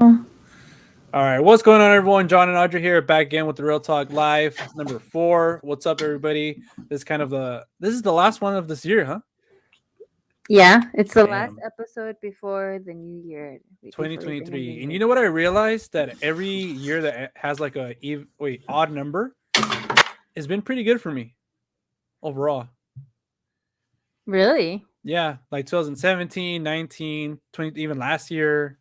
All right, what's going on, everyone? John and Audrey here, back again with the Real Talk Live number 4. What's up, everybody? This is the last one of this year, huh? Yeah, it's the last Damn, episode before the new year, before we bring in the 2023. And new you know what I realized that every year that has like odd number has been pretty good for me overall. Really? Yeah, like 2017, 19, 20, even last year.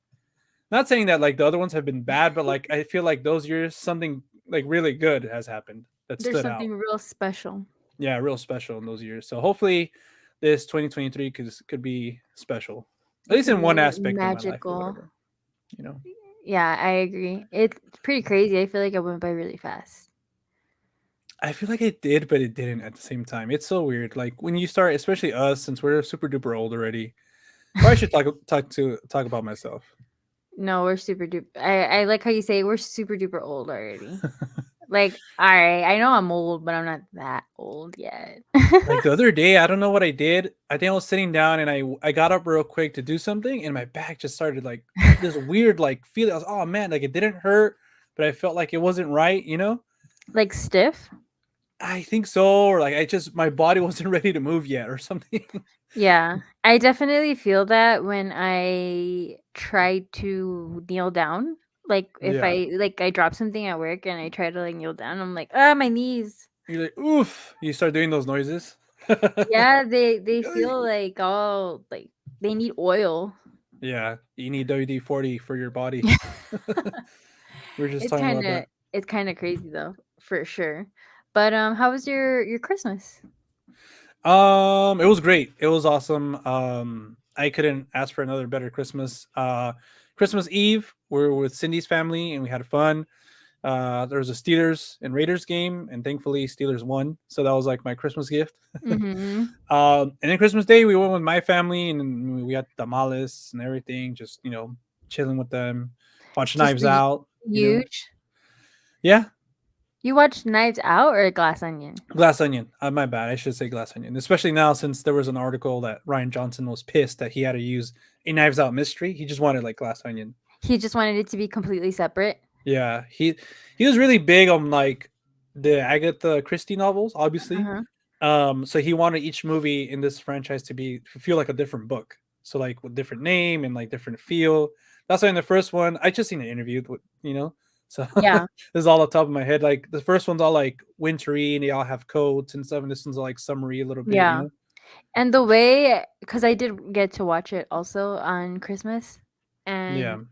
Not saying that like the other ones have been bad, but like I feel like those years something like really good has happened that There's stood out. something real special. Yeah, real special in those years. So hopefully this 2023 could be special. At It least could in one be aspect of my life or magical. whatever. You know. Yeah, I agree. It's pretty crazy. I feel like it went by really fast. I feel like it did, but it didn't at the same time. It's so weird. Like when you start, especially us, since we're super duper old already. Or I should talk about myself. No, we're super duper. I like how you say we're super duper old already. Like, all right, I know I'm old, but I'm not that old yet. Like the other day, I don't know what I did. I think I was sitting down and I got up real quick to do something, and my back just started like this weird like feeling. I was, oh man, like it didn't hurt, but I felt like it wasn't right. You know. Like stiff? I think so, or like I just my body wasn't ready to move yet, or something. Yeah, I definitely feel that when I try to kneel down. Like if Yeah, I drop something at work and I try to like kneel down, I'm like, ah, my knees. you're like, oof. You start doing those noises. Yeah, they feel like all like they need oil. Yeah, you need WD-40 for your body. We are just It's talking kind about of that. it's kind of crazy though, for sure. But how was your Christmas? It was great. It was awesome. I couldn't ask for another better Christmas. Christmas Eve, we were with Cindy's family and we had fun. There was a Steelers and Raiders game, and thankfully Steelers won. So that was like my Christmas gift. Mhm. And then Christmas Day, we went with my family, and we had tamales and everything. Just chilling with them, watch Just Knives the Out. huge. Yeah, You watched Knives Out or Glass Onion? Glass Onion. My bad. I should say Glass Onion. Especially now, since there was an article that Ryan Johnson was pissed that he had to use a Knives Out mystery. He just wanted like Glass Onion. He just wanted it to be completely separate. Yeah, he was really big on like the Agatha Christie novels, obviously. Uh-huh. So he wanted each movie in this franchise to feel like a different book. So like with different name and like different feel. That's why in the first one, I just seen an interview with. So Yeah. this is all off the top of my head. Like the first one's all like wintry and they all have coats and stuff, and this one's all like summery a little bit, you Yeah. know? And the way, because I did get to watch it also on Christmas, Yeah. and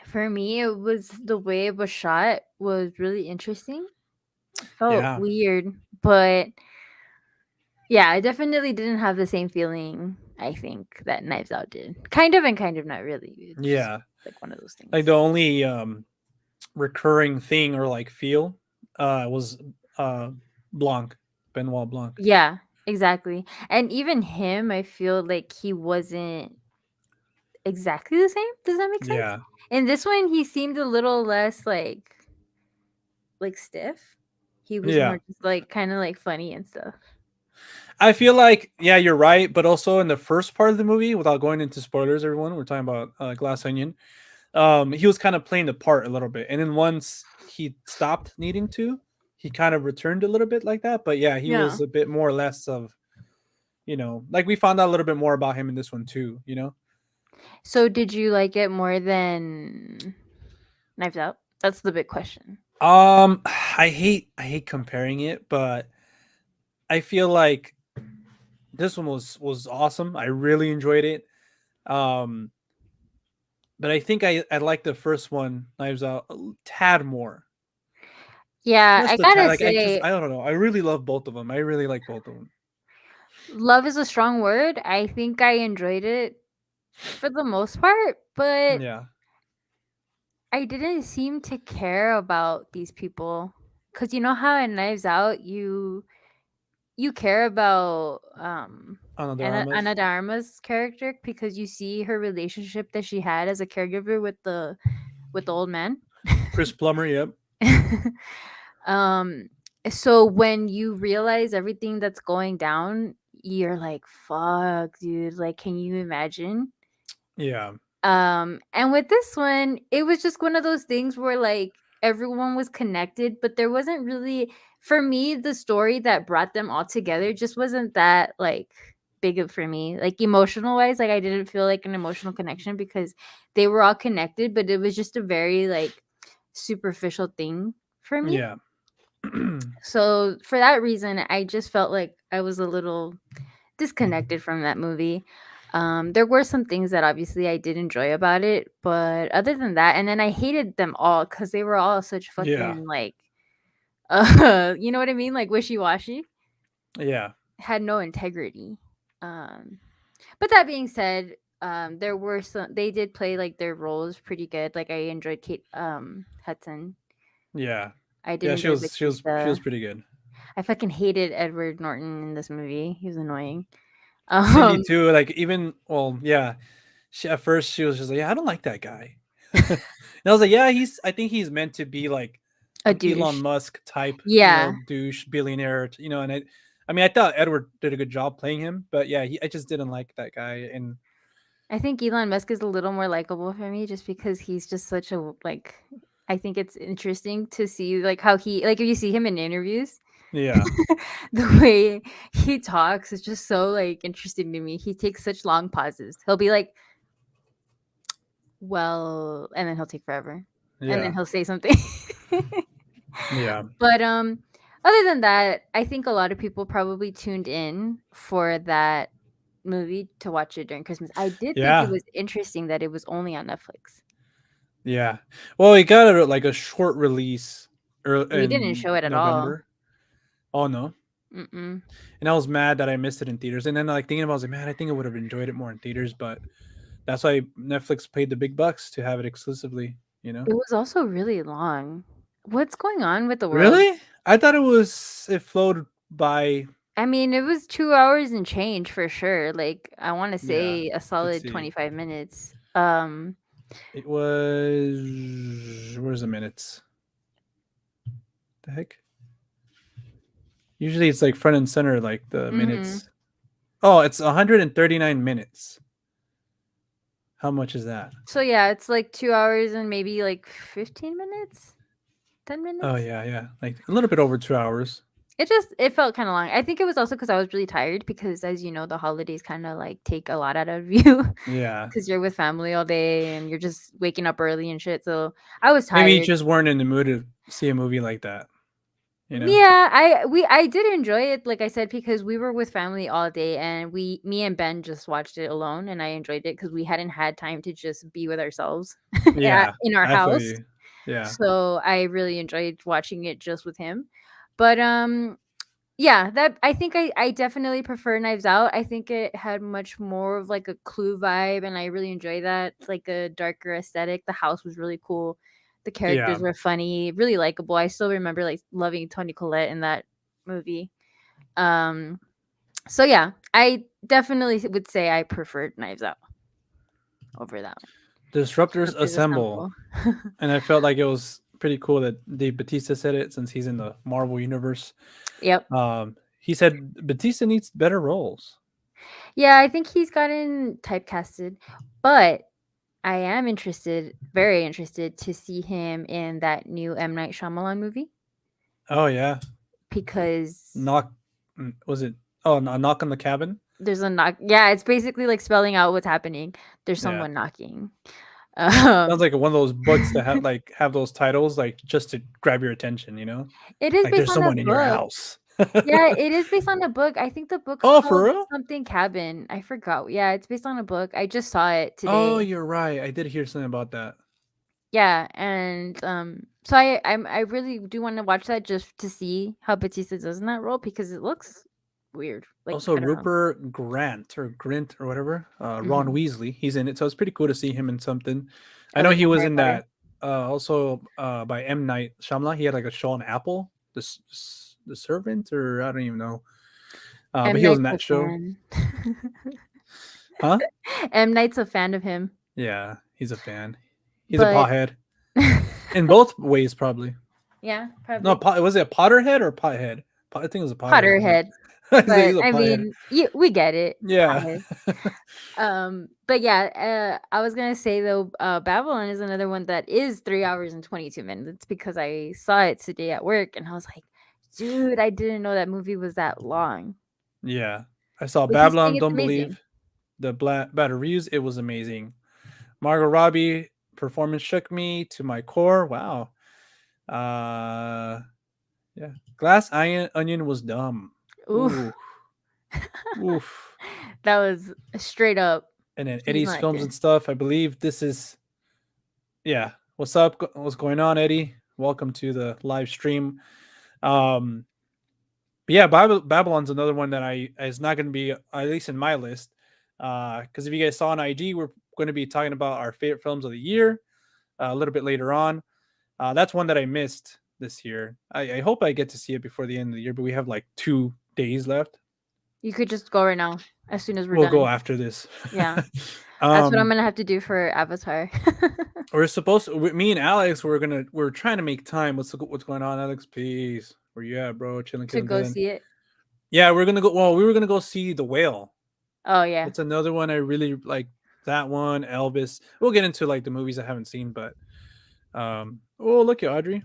for me, it was the way it was shot was really interesting. It felt Yeah. weird, but yeah, I definitely didn't have the same feeling. I think that Knives Out did, kind of and kind of not really. It's just Yeah. like one of those Like things. the only recurring thing or like feel was uh Blanc, Benoit Blanc. Yeah, exactly. And even him, I feel like he wasn't exactly the same. Does that make sense? Yeah. In this one, he seemed a little less like stiff. He was Yeah. more just like kind of like funny and stuff. I feel like yeah, you're right, but also in the first part of the movie, without going into spoilers, everyone, we're talking about Glass Onion. He was kind of playing the part a little bit, and then once he stopped needing to, he kind of returned a little bit like that. But yeah, he Yeah. was a bit more or less of like we found out a little bit more about him in this one too. So did you like it more than Knives Out? That's the big question. I hate comparing it, but I feel like this one was awesome. I really enjoyed it. Um, but I think I like the first one, Knives Out, a tad more. Yeah, Just I the tad. gotta Like say, I don't know. I really love both of them. I really like both of them. love is a strong word. I think I enjoyed it for the most part, but Yeah, I didn't seem to care about these people. Cause you know how in Knives Out you care about Anadaramas. Anna Dharma's character because you see her relationship that she had as a caregiver with the old man. Chris Plummer. Yep. um so when you realize everything that's going down, you're like, fuck, dude, like can you imagine? Yeah. And with this one, it was just one of those things where like everyone was connected, but there wasn't really, for me, the story that brought them all together just wasn't that like big of for me. Like emotional wise, like I didn't feel like an emotional connection because they were all connected, but it was just a very like superficial thing for me. Yeah. So for that reason, I just felt like I was a little disconnected from that movie. There were some things that obviously I did enjoy about it, but other than that, and then I hated them all because they were all such Yeah. fucking like, you know what I mean, like wishy washy, Yeah. had no integrity. Um, but that being said, there were some they did play like their roles pretty good. Like I enjoyed Kate Hudson. Yeah. I did Yeah, enjoy she Batista. was pretty good. I fucking hated Edward Norton in this movie. He was annoying. Cindy Um, too, like even well, yeah. She at first she was just like, yeah, I don't like that guy. And I was like, yeah, I think he's meant to be like a an Elon douche. Musk type, Yeah, douche billionaire, and I mean, I thought Edward did a good job playing him, but yeah, I just didn't like that guy, and I think Elon Musk is a little more likable for me just because he's just such a like I think it's interesting to see like how he like if you see him in interviews, yeah, the way he talks is just so like interesting to me. He takes such long pauses. He'll be like, "Well," and then he'll take forever. And then yeah, he'll say something. yeah, But other than that, I think a lot of people probably tuned in for that movie to watch it during Christmas. I did think it yeah, was interesting that it was only on Netflix. yeah. Well, we got like a short release We didn't in show it at all. November. Oh no. Mm-mm. And I was mad that I missed it in theaters. And then like thinking about it, I was like, man, I think I would have enjoyed it more in theaters, but that's why Netflix paid the big bucks to have it exclusively, you know? It was also really long. What's going on with the world? Really? I thought it flowed by. I mean, it was 2 hours and change for sure. Like I want to Yeah. say a Let's solid see. 25 minutes. It was where's the minutes? The heck? Usually it's like front and center, like the Mhm. minutes. Oh, it's 139 minutes. How much is that? So yeah, it's like 2 hours and maybe like 15 minutes? 10 Oh minutes? yeah, yeah. Like a little bit over 2 hours. It felt kind of long. I think it was also because I was really tired because as you know, the holidays kind of like take a lot out of you Yeah. because you're with family all day and you're just waking up early and shit. So I was Maybe you tired. just weren't in the mood to see a movie like that, you know? Yeah, I did enjoy it, like I said, because we were with family all day and me and Ben just watched it alone and I enjoyed it because we hadn't had time to just be with ourselves Yeah. in our I feel house. you. Yeah. So I really enjoyed watching it just with him. But yeah, that I definitely prefer Knives Out. I think it had much more of like a Clue vibe, and I really enjoy that. It's like a darker aesthetic. The house was really cool. The characters Yeah. were funny, really likable. I still remember like loving Toni Collette in that movie. Um, so yeah, I definitely would say I preferred Knives Out over that one. Disruptors Disruptors assemble. Assemble. And I felt like it was pretty cool that Dave Batista said it since he's in the Marvel universe. Yep. He said Batista needs better roles. Yeah, I think he's gotten typecasted, but I am interested, very interested, to see him in that new M. Night Shyamalan movie Oh yeah, because knock. Was it? Oh, a knock on the cabin. there's a knock. Yeah, it's basically like spelling out what's happening. There's Yeah, someone knocking. sounds Um, like one of those books that have those titles like just to grab your attention. it is Like based there's on a someone in your book. house. Yeah, it is based on a book. I think the book's Oh, for called real? something Cabin. I forgot. Yeah, it's based on a book. I just saw it Oh, today. you're right. I did hear something about that. Yeah, and so I really do want to watch that just to see how Batista does in that role because it looks weird. Like Also, I don't know. Rupert Grant or Grint or whatever, Ron Mhm. Weasley, he's in it, so it's pretty cool to see him in something. I Oh, know like he in was Harry in Potter. that. Also, by M Night Shyamalan, he had like a show on Apple, the Servant, or I don't even know. But M he was in Night's a that show, fan. huh? M Night's a fan of him, Yeah, he's a fan. He's a but pothead in both ways, probably. yeah, No, probably was it a Potterhead or Pothead? I think it was a Potterhead. Potterhead. He's But a I pothead. mean, we get it. Yeah. Pothead. But yeah, I was gonna say though, Babylon is another one that is 3 hours and 22 minutes because I saw it today at work and I was like, dude, I didn't know that movie was that long. Yeah. I saw But he's saying Babylon, it's Don't amazing. Believe, the Bad Reviews. It was amazing. Margot Robbie performance shook me to my core. Wow. Uh yeah. Onion was dumb. Oof, Ooh. Oof. that was straight up. And then He's Eddie's not films good. and stuff. I believe this is yeah. What's up? What's going on, Eddie? Welcome to the live stream. Um but yeah, Babylon's another one that I is not going to be at least in my list. Because if you guys saw on IG, we're going to be talking about our favorite films of the year a little bit later on. That's one that I missed this year. I hope I get to see it before the end of the year, but we have like 2 days left. You could just go right now as soon as we're We'll go done. after this. Yeah, that's what I'm um, gonna have to do for Avatar. we're supposed to, me and Alex, we're trying to make time. What's going on, Alex? Peace. Where you at, bro? Chilling, To killing, go dealing. see it. Yeah, we're gonna go. Well, we were gonna go see The Whale. Oh yeah. That's another one I really like. That one, Elvis. We'll get into like the movies I haven't seen, but oh look at Audrey.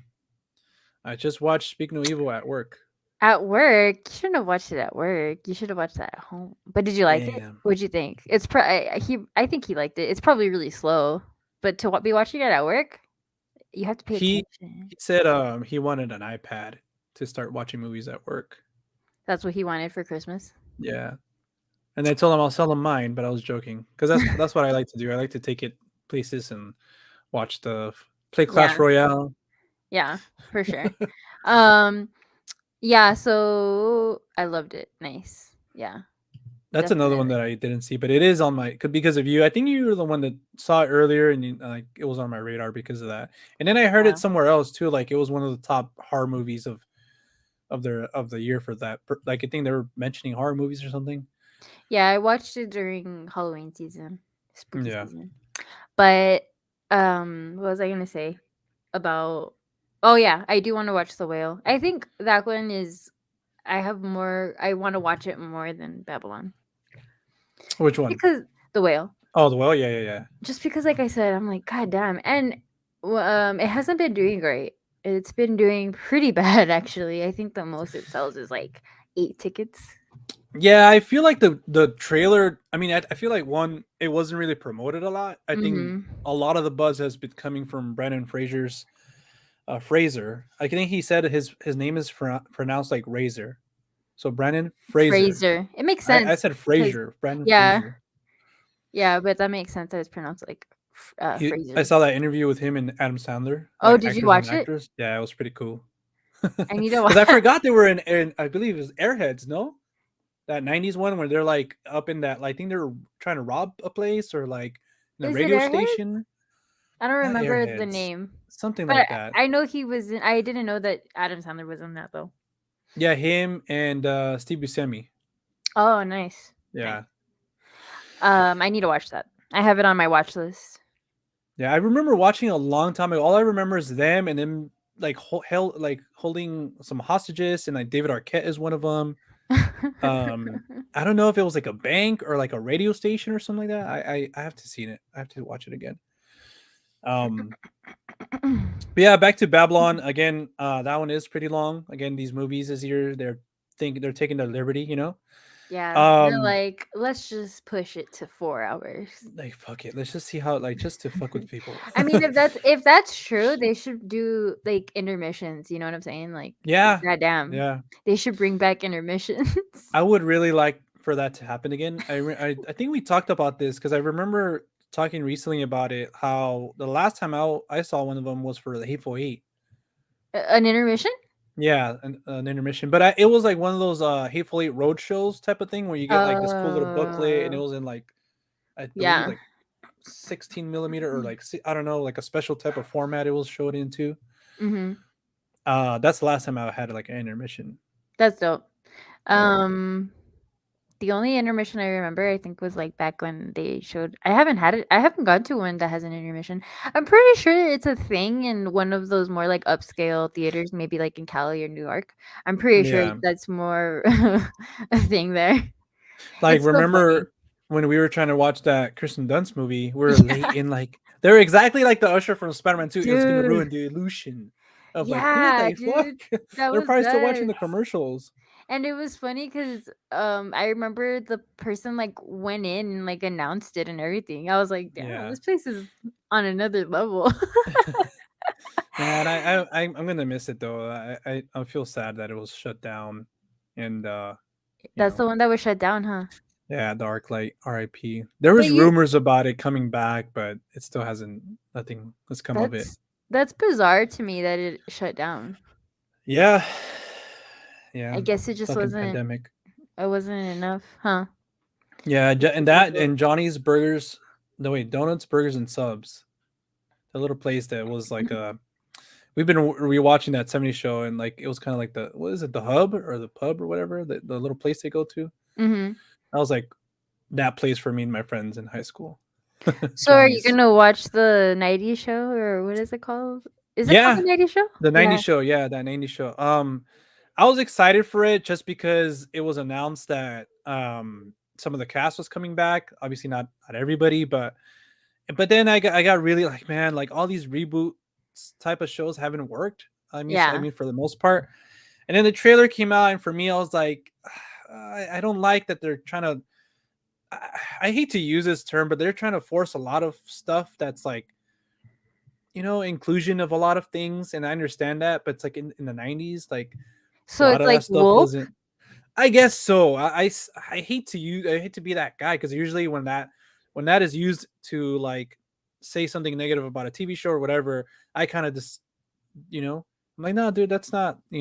I just watched Speak No Evil at work. At work, you shouldn't have watched it at work. You should have watched that at home. But did you like it? Damn. What'd you think? I think he liked it. It's probably really slow, but to be watching it at work, you have to pay He attention. he said he wanted an iPad to start watching movies at work. That's what he wanted for Christmas. Yeah. And I told him I'll sell him mine, but I was joking because that's what I like to do. I like to take it places and watch play Clash Yeah, Royale. yeah, for sure. Um, yeah, so I loved it. Nice. Yeah, That's another one definitely. that I didn't see, but it is on my because of you. I think you were the one that saw it earlier, and like it was on my radar because of that. And then I heard it Yeah. somewhere else too. Like it was one of the top horror movies of the year for that. Like I think they were mentioning horror movies or something. Yeah, I watched it during Halloween season, spooky Yeah. season. But what was I gonna say about? Oh yeah, I do want to watch The Whale. I think that one is. I have more. I want to watch it more than Babylon Which one? because The Whale. Oh, the well, yeah, yeah, yeah. Just because, like I said, I'm like, God damn, and it hasn't been doing great. It's been doing pretty bad actually. I think the most it sells is like 8 tickets. Yeah, I feel like the trailer. I mean, I feel like one, it wasn't really promoted a lot. I think Mm-hmm. a lot of the buzz has been coming from Brandon Fraser. I think he said his name is pronounced like Razor. So Brandon Fraser. Fraser. It makes I sense said because Fraser. Brandon yeah, Fraser. yeah, but that makes sense that it's pronounced like I Fraser. saw that interview with him and Adam Sandler, Oh, like did you actors and watch it? actors. Yeah, it was pretty cool. I need to Because watch. I forgot they were in I believe it was Airheads. No, that '90s one where they're like up in that. Like, I think they're trying to rob a place or like in a Is it radio Airhead? station. I don't Not remember the Airheads, name, something but like that. I know he was in. I didn't know that Adam Sandler was in that though. Yeah, him and Steve Buscemi. Oh, nice, nice. Yeah, I need to watch that. I have it on my watch list. yeah. I remember watching a long time ago. All I remember is them and them like like holding some hostages, and like David Arquette is one of them. Um, I don't know if it was like a bank or like a radio station or something like that. I have to see it. I have to watch it again. Um, but yeah, back to Babylon again. That one is pretty long. Again, these movies this year, they're taking their liberty. Yeah, they're Um, like, let's just push it to 4 hours. like fuck it. Let's just see how like just to fuck with people. I mean, if that's true, they should do like intermissions. You know what I'm saying? Like, Yeah, goddamn, yeah. they should bring back intermissions. I would really like for that to happen again. I think we talked about this because I remember talking recently about it. How the last time I saw one of them was for the Hateful Eight. An intermission? Yeah, an intermission, but it was like one of those Hateful Eight road shows type of thing where you get like this cool little booklet, and it Uh, was in like I believe yeah. like 16 millimeter or like I don't know, like a special type of format it was showed into. Mhm. That's the last time I had like an intermission. That's dope. Yeah. Um, The only intermission I remember, I think, was like back when they showed. I haven't had it. I haven't gone to one that has an intermission. I'm pretty sure it's a thing in one of those more like upscale theaters, maybe like in Cali or New York. I'm pretty sure Yeah. that's more a thing there. Like, It's so funny. remember when we were trying to watch that Kristen Dunst movie? We were late in, like, they're exactly like the Usher from Spider-Man 2. It's gonna Dude. ruin the illusion of like, who Yeah, the fuck? dude. That They're was probably still watching nuts. the commercials. And it was funny because I remember the person like went in and like announced it and everything. I was like, damn, Yeah. this place is on another level. Man, I'm gonna miss it though. I feel sad that it was shut down, and you That's know, the one that was shut down, huh? yeah, the ArcLight, RIP. There But was you rumors about it coming back, but it still hasn't. Nothing has come of it. that's that's bizarre to me that it shut down. Yeah, yeah. I guess it just Fucking wasn't pandemic. it wasn't enough, huh? Yeah, For and people that to and Johnny's Burgers. No wait, Donuts, Burgers, and Subs. The little place that was like a. We've been rewatching that '70s show, and like it was kind of like the what is it, the hub or the pub or whatever, the little place they go to. Mhm. I was like that place for me and my friends in high school. So are you Johnny's. gonna watch the 90s show or what is it called? Is it called Yeah, the 90s show? the Yeah. '90s show. Yeah, that '90s show. I was excited for it just because it was announced that some of the cast was coming back. Obviously, not everybody, but then I got really like, man, like all these reboots type of shows haven't worked. I Yeah. mean for the most part. And then the trailer came out, and for me, I was like, I don't like that they're trying to. I hate to use this term, but they're trying to force a lot of stuff that's like, inclusion of a lot of things, and I understand that, but it's like in the '90s, like a So lot it's of that like stuff Wolf? wasn't. I guess so. I hate to use. I hate to be that guy because usually when that is used to like say something negative about a TV show or whatever, I kind of just I'm like, no, dude, that's not. But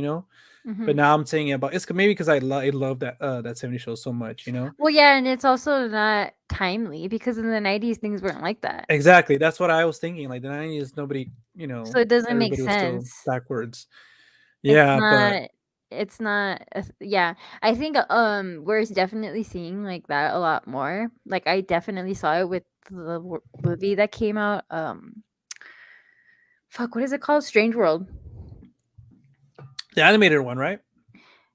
Mhm. now I'm saying it about it's maybe because I love that '70s show so much. Well, yeah, and it's also not timely because in the 90s things weren't like that. Exactly. That's what I was thinking. Like the '90s, So it doesn't make everybody was still sense. backwards. It's Yeah, but not it's not yeah. I think we're definitely seeing like that a lot more. Like I definitely saw it with the movie that came out fuck, what is it called? Strange World. the animated one, right?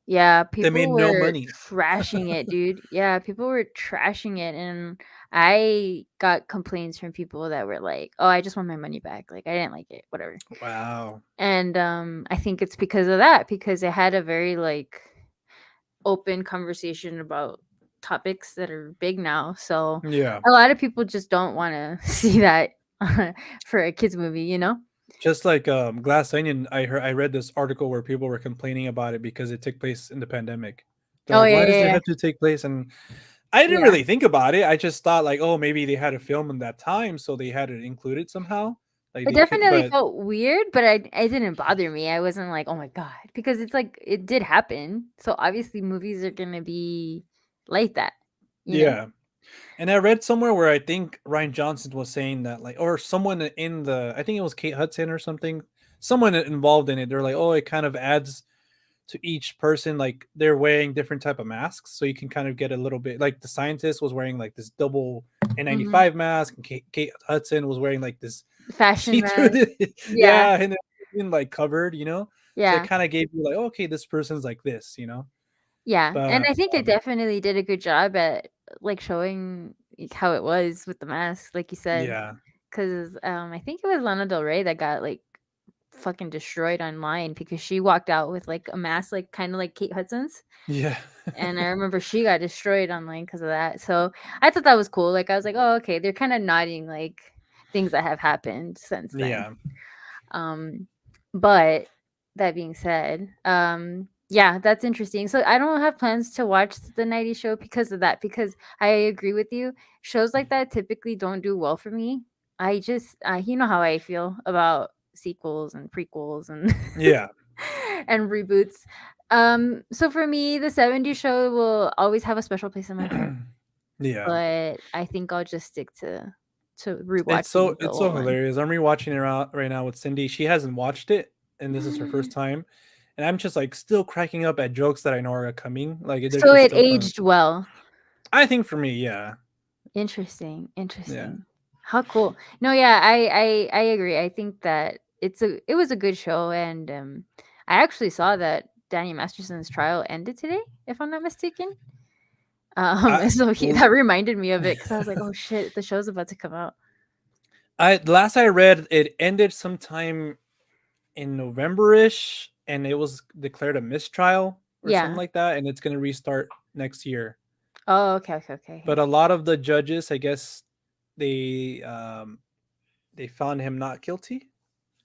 Yeah, They made people no were money. trashing it, dude. Yeah, people were trashing it and I got complaints from people that were like, "Oh, I just want my money back. Like I didn't like it, whatever." Wow. And I think it's because of that because it had a very like open conversation about topics that are big now. So Yeah. a lot of people just don't want to see that for a kids movie, you know? Just like Glass Onion, I read this article where people were complaining about it because it took place in the pandemic. They're Oh like, yeah, why does yeah, it yeah. have to take place? And I didn't Yeah. really think about it. I just thought like, oh, maybe they had a film in that time, so they had it included somehow. Like It they could, definitely but felt weird, but it didn't bother me. I wasn't like, "Oh my god," because it's like it did happen. So obviously movies are going to be like that, you know? yeah. And I read somewhere where I think Ryan Johnson was saying that, like, or someone in I think it was Kate Hudson or something, someone involved in it. They're like, oh, it kind of adds to each person, like they're wearing different type of masks, so you can kind of get a little bit. Like the scientist was wearing like this double Mhm. N95 mask, and Kate Hudson was wearing like this Fashion see-through, mask. Yeah. yeah, and then like covered. So it Yeah. kind of gave you like, oh, okay, this person's like this. Yeah, and But I think it definitely did a good job at, like, showing, like, how it was with the mask, like you said, yeah, 'cause, I think it was Lana Del Rey that got, like, fucking destroyed online because she walked out with, like, a mask, like, kinda like Kate Hudson's, yeah, and I remember she got destroyed online because of that, so I thought that was cool, like, I was like, "Oh, okay, they're kinda nodding, like, things that have happened since then." yeah. Um, but that being said, yeah, that's interesting. So I don't have plans to watch the 90s show because of that, because I agree with you. Shows like that typically don't do well for me. I just, you know how I feel about sequels and prequels and Yeah. and reboots. So for me, the 70s show will always have a special place in my heart, Yeah. but I think I'll just stick to It's so rewatching the it's so old one. hilarious. I'm rewatching it right now with Cindy. She hasn't watched it, and this is her first time. And I'm just like still cracking up at jokes that I know are coming. Like they're So just it still fun. aged well. I think for me, yeah, Interesting, yeah. interesting. How cool. No, yeah, I agree. I think that it was a good show, and I actually saw that Danny Masterson's trial ended today, if I'm not mistaken. I So l- that reminded me of it because I was like, oh shit, the show's about to come out. the last I read, it ended sometime in November-ish, and it was declared a mistrial or something Yeah. like that, and it's gonna restart next year. Oh, okay, okay, okay, But okay. a lot of the judges, I guess, they they found him not guilty.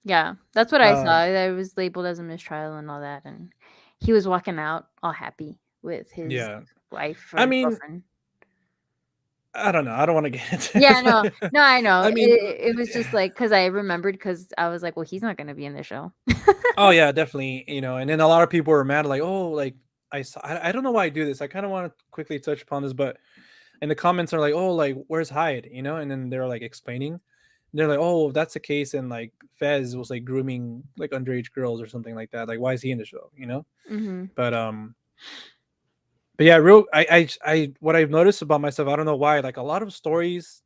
Yeah, that's what I saw. Um, That it was labeled as a mistrial and all that, and he was walking out all happy with his yeah. wife I or mean, girlfriend. I don't know. I don't want to get into Yeah, no, it. no, I know. I mean, It was just like because I remembered because I was like, well, he's not gonna be in the show. oh yeah, definitely. And then a lot of people were mad, like, oh, like I saw. I don't know why I do this. I kind of want to quickly touch upon this, but and the comments are like, oh, like where's Hyde? And then they're like explaining. And they're like, oh, if that's the case, and like Fez was like grooming like underage girls or something like that. Like, why is he in the show? Hmm. But but yeah, real. What I've noticed about myself, I don't know why. Like a lot of stories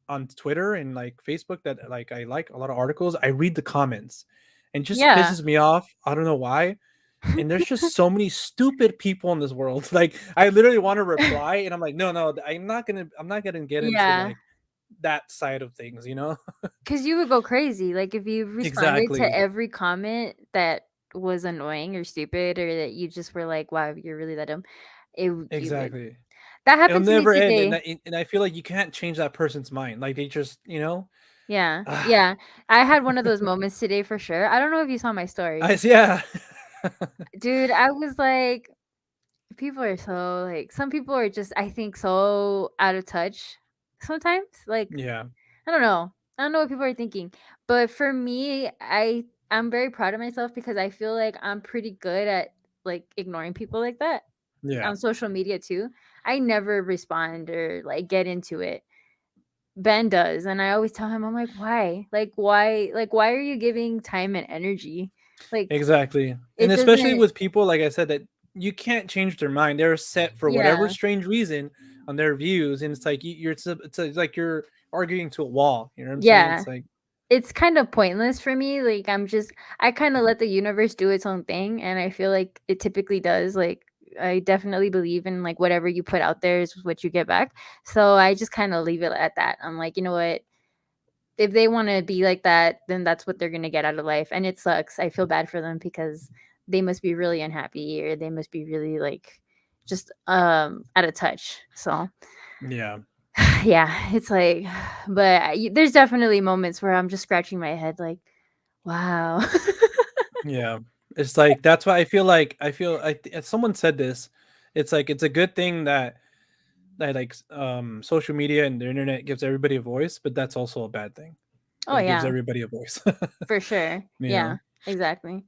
on Twitter and like Facebook that like I like a lot of articles. I read the comments, and just Yeah. pisses me off. I don't know why. And there's just so many stupid people in this world. Like I literally want to reply, and I'm like, no, no, I'm not gonna get into Yeah. like that side of things. 'Cause you would go crazy, like, if you responded to Exactly, every comment that was annoying or stupid or that you just were like, "Wow, you're really that dumb," you would exactly. that It'll happened to me never end, and today. I feel like you can't change that person's mind. Like they just. Yeah, Ah, yeah. I had one of those moments today for sure. I don't know if you saw my story. yeah, Dude, I was like, people are so, like some people are just, I think, so out of touch sometimes, like yeah, I don't know. I don't know what people are thinking. But for me, I'm very proud of myself because I feel like I'm pretty good at like ignoring people like that yeah. on social media too. I never respond or like get into it. Ben does, and I always tell him, I'm like, why? Why are you giving time and energy? Like Exactly. And it especially doesn't with people, like I said, that you can't change their mind. They're set for whatever yeah. strange reason on their views. And it's like it's like you're arguing to a wall. You know what I'm saying? Yeah. It's like, It's kind of pointless for me. Like I kind of let the universe do its own thing, and I feel like it typically does. Like I definitely believe in like whatever you put out there is what you get back. So I just kind of leave it at that. I'm like, you know what? If they want to be like that, then that's what they're going to get out of life. And it sucks. I feel bad for them because they must be really unhappy or they must be really like just out of touch. So yeah, yeah, it's like, but there's definitely moments where I'm just scratching my head, like, wow. yeah. It's like, that's why someone said this. It's like, it's a good thing that like social media and the internet gives everybody a voice, but that's also a bad thing. Oh That it gives yeah, everybody a voice. for sure. you Yeah, know? exactly.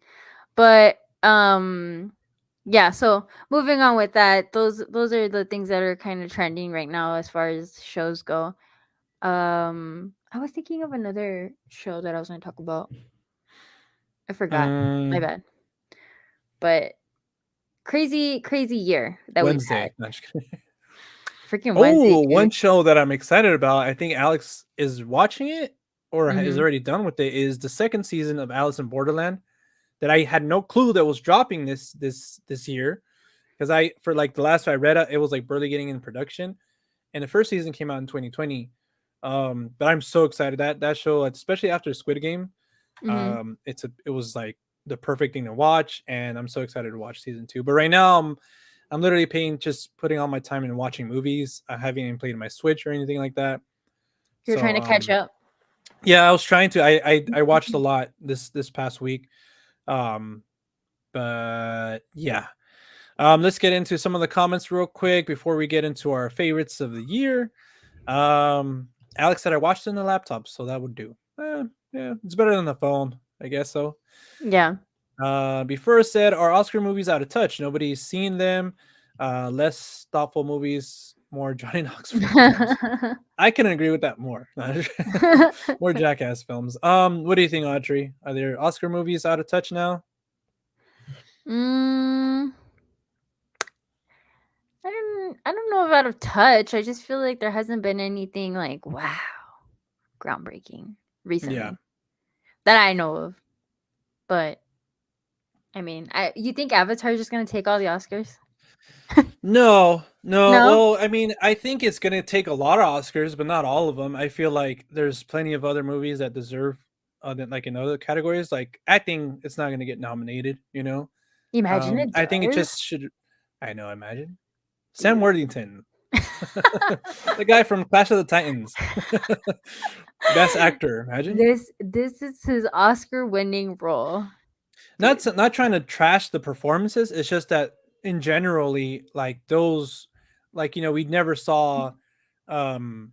But yeah. So moving on with that, those are the things that are kind of trending right now as far as shows go. I was thinking of another show that I was going to talk about. I forgot. My Um, bad. But crazy, crazy year that we've had. Wednesday. No, just kidding. Freaking Wednesday, Oh, dude. one show that I'm excited about, I think Alex is watching it or is Hmm. already done with it, is the second season of Alice in Borderland that I had no clue that was dropping this year, because I for like the last I read it was like barely getting in production, and the first season came out in 2020. But I'm so excited that show, especially after Squid Game, Hmm. it was like the perfect thing to watch, and I'm so excited to watch season 2. But right now I'm literally just putting all my time in watching movies. I haven't even played my Switch or anything like that. You're So trying to catch up. yeah, I was trying to. I watched a lot this past week. Um, but yeah. Let's get into some of the comments real quick before we get into our favorites of the year. Alex said I watched it on the laptop, so that would do. Yeah, it's better than the phone, I guess so. Yeah. Before said, are Oscar movies out of touch? Nobody's seen them. Less thoughtful movies, more Johnny Knoxville films. I can agree with that more. More Jackass films. What do you think, Audrey? Are there Oscar movies out of touch now? Mm, I don't know about a touch. I just feel like there hasn't been anything like wow, groundbreaking Yeah. recently that I know of. But I mean, you think Avatar is just gonna take all the Oscars? No, no. No, Well, I mean, I think it's gonna take a lot of Oscars, but not all of them. I feel like there's plenty of other movies that deserve, like in other categories, like acting. It's not gonna get nominated. imagine it I think it does. just should. I know. Imagine Sam Worthington, the guy from Clash of the Titans, best actor. Imagine. This is his Oscar-winning role, dude. Not trying to trash the performances. It's just that in generally, like those, like we never saw, um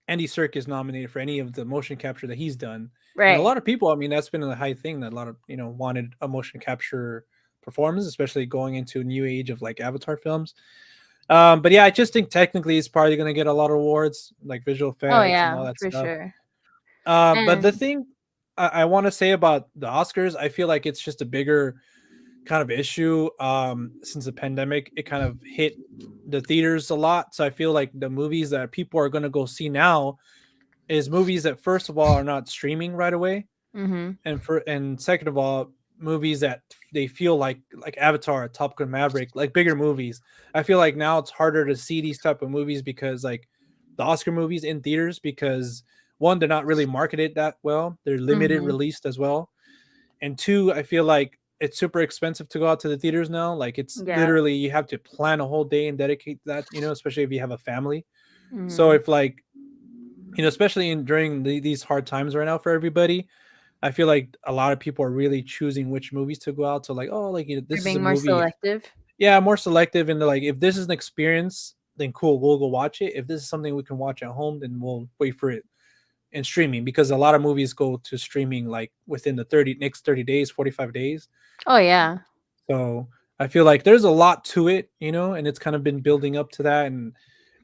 Andy Serkis nominated for any of the motion capture that he's done. And a Right. lot of people, I mean, that's been a high thing that a lot of, wanted a motion capture performance, especially going into a new age of like Avatar films. But yeah, I just think technically it's probably going to get a lot of awards, like visual Oh effects and yeah, all that for stuff. sure. But the And thing I want to say about the Oscars, I feel like it's just a bigger kind of issue. Since the pandemic, it kind of hit the theaters a lot. So I feel like the movies that people are going to go see now is movies that first of all are not streaming right away, mhm. and second of all, movies that they feel like Avatar, Top Gun Maverick, like bigger movies. I feel like now it's harder to see these type of movies because like the Oscar movies in theaters, because one, they're not really marketed that well, they're limited Mhm. released as well, and two, I feel like it's super expensive to go out to the theaters now. Like it's Yeah. literally you have to plan a whole day and dedicate that, especially if you have a family. So Mhm. if like, especially during these hard times right now for everybody, I feel like a lot of people are really choosing which movies to go out to. Like, oh, like They're this is a being more movie. selective. Yeah, more selective, and they're like, if this is an experience, then cool, we'll go watch it. If this is something we can watch at home, then we'll wait for it in streaming, because a lot of movies go to streaming like within the next 30 days, 45 days. Oh yeah. So I feel like there's a lot to it, and it's kind of been building up to that, and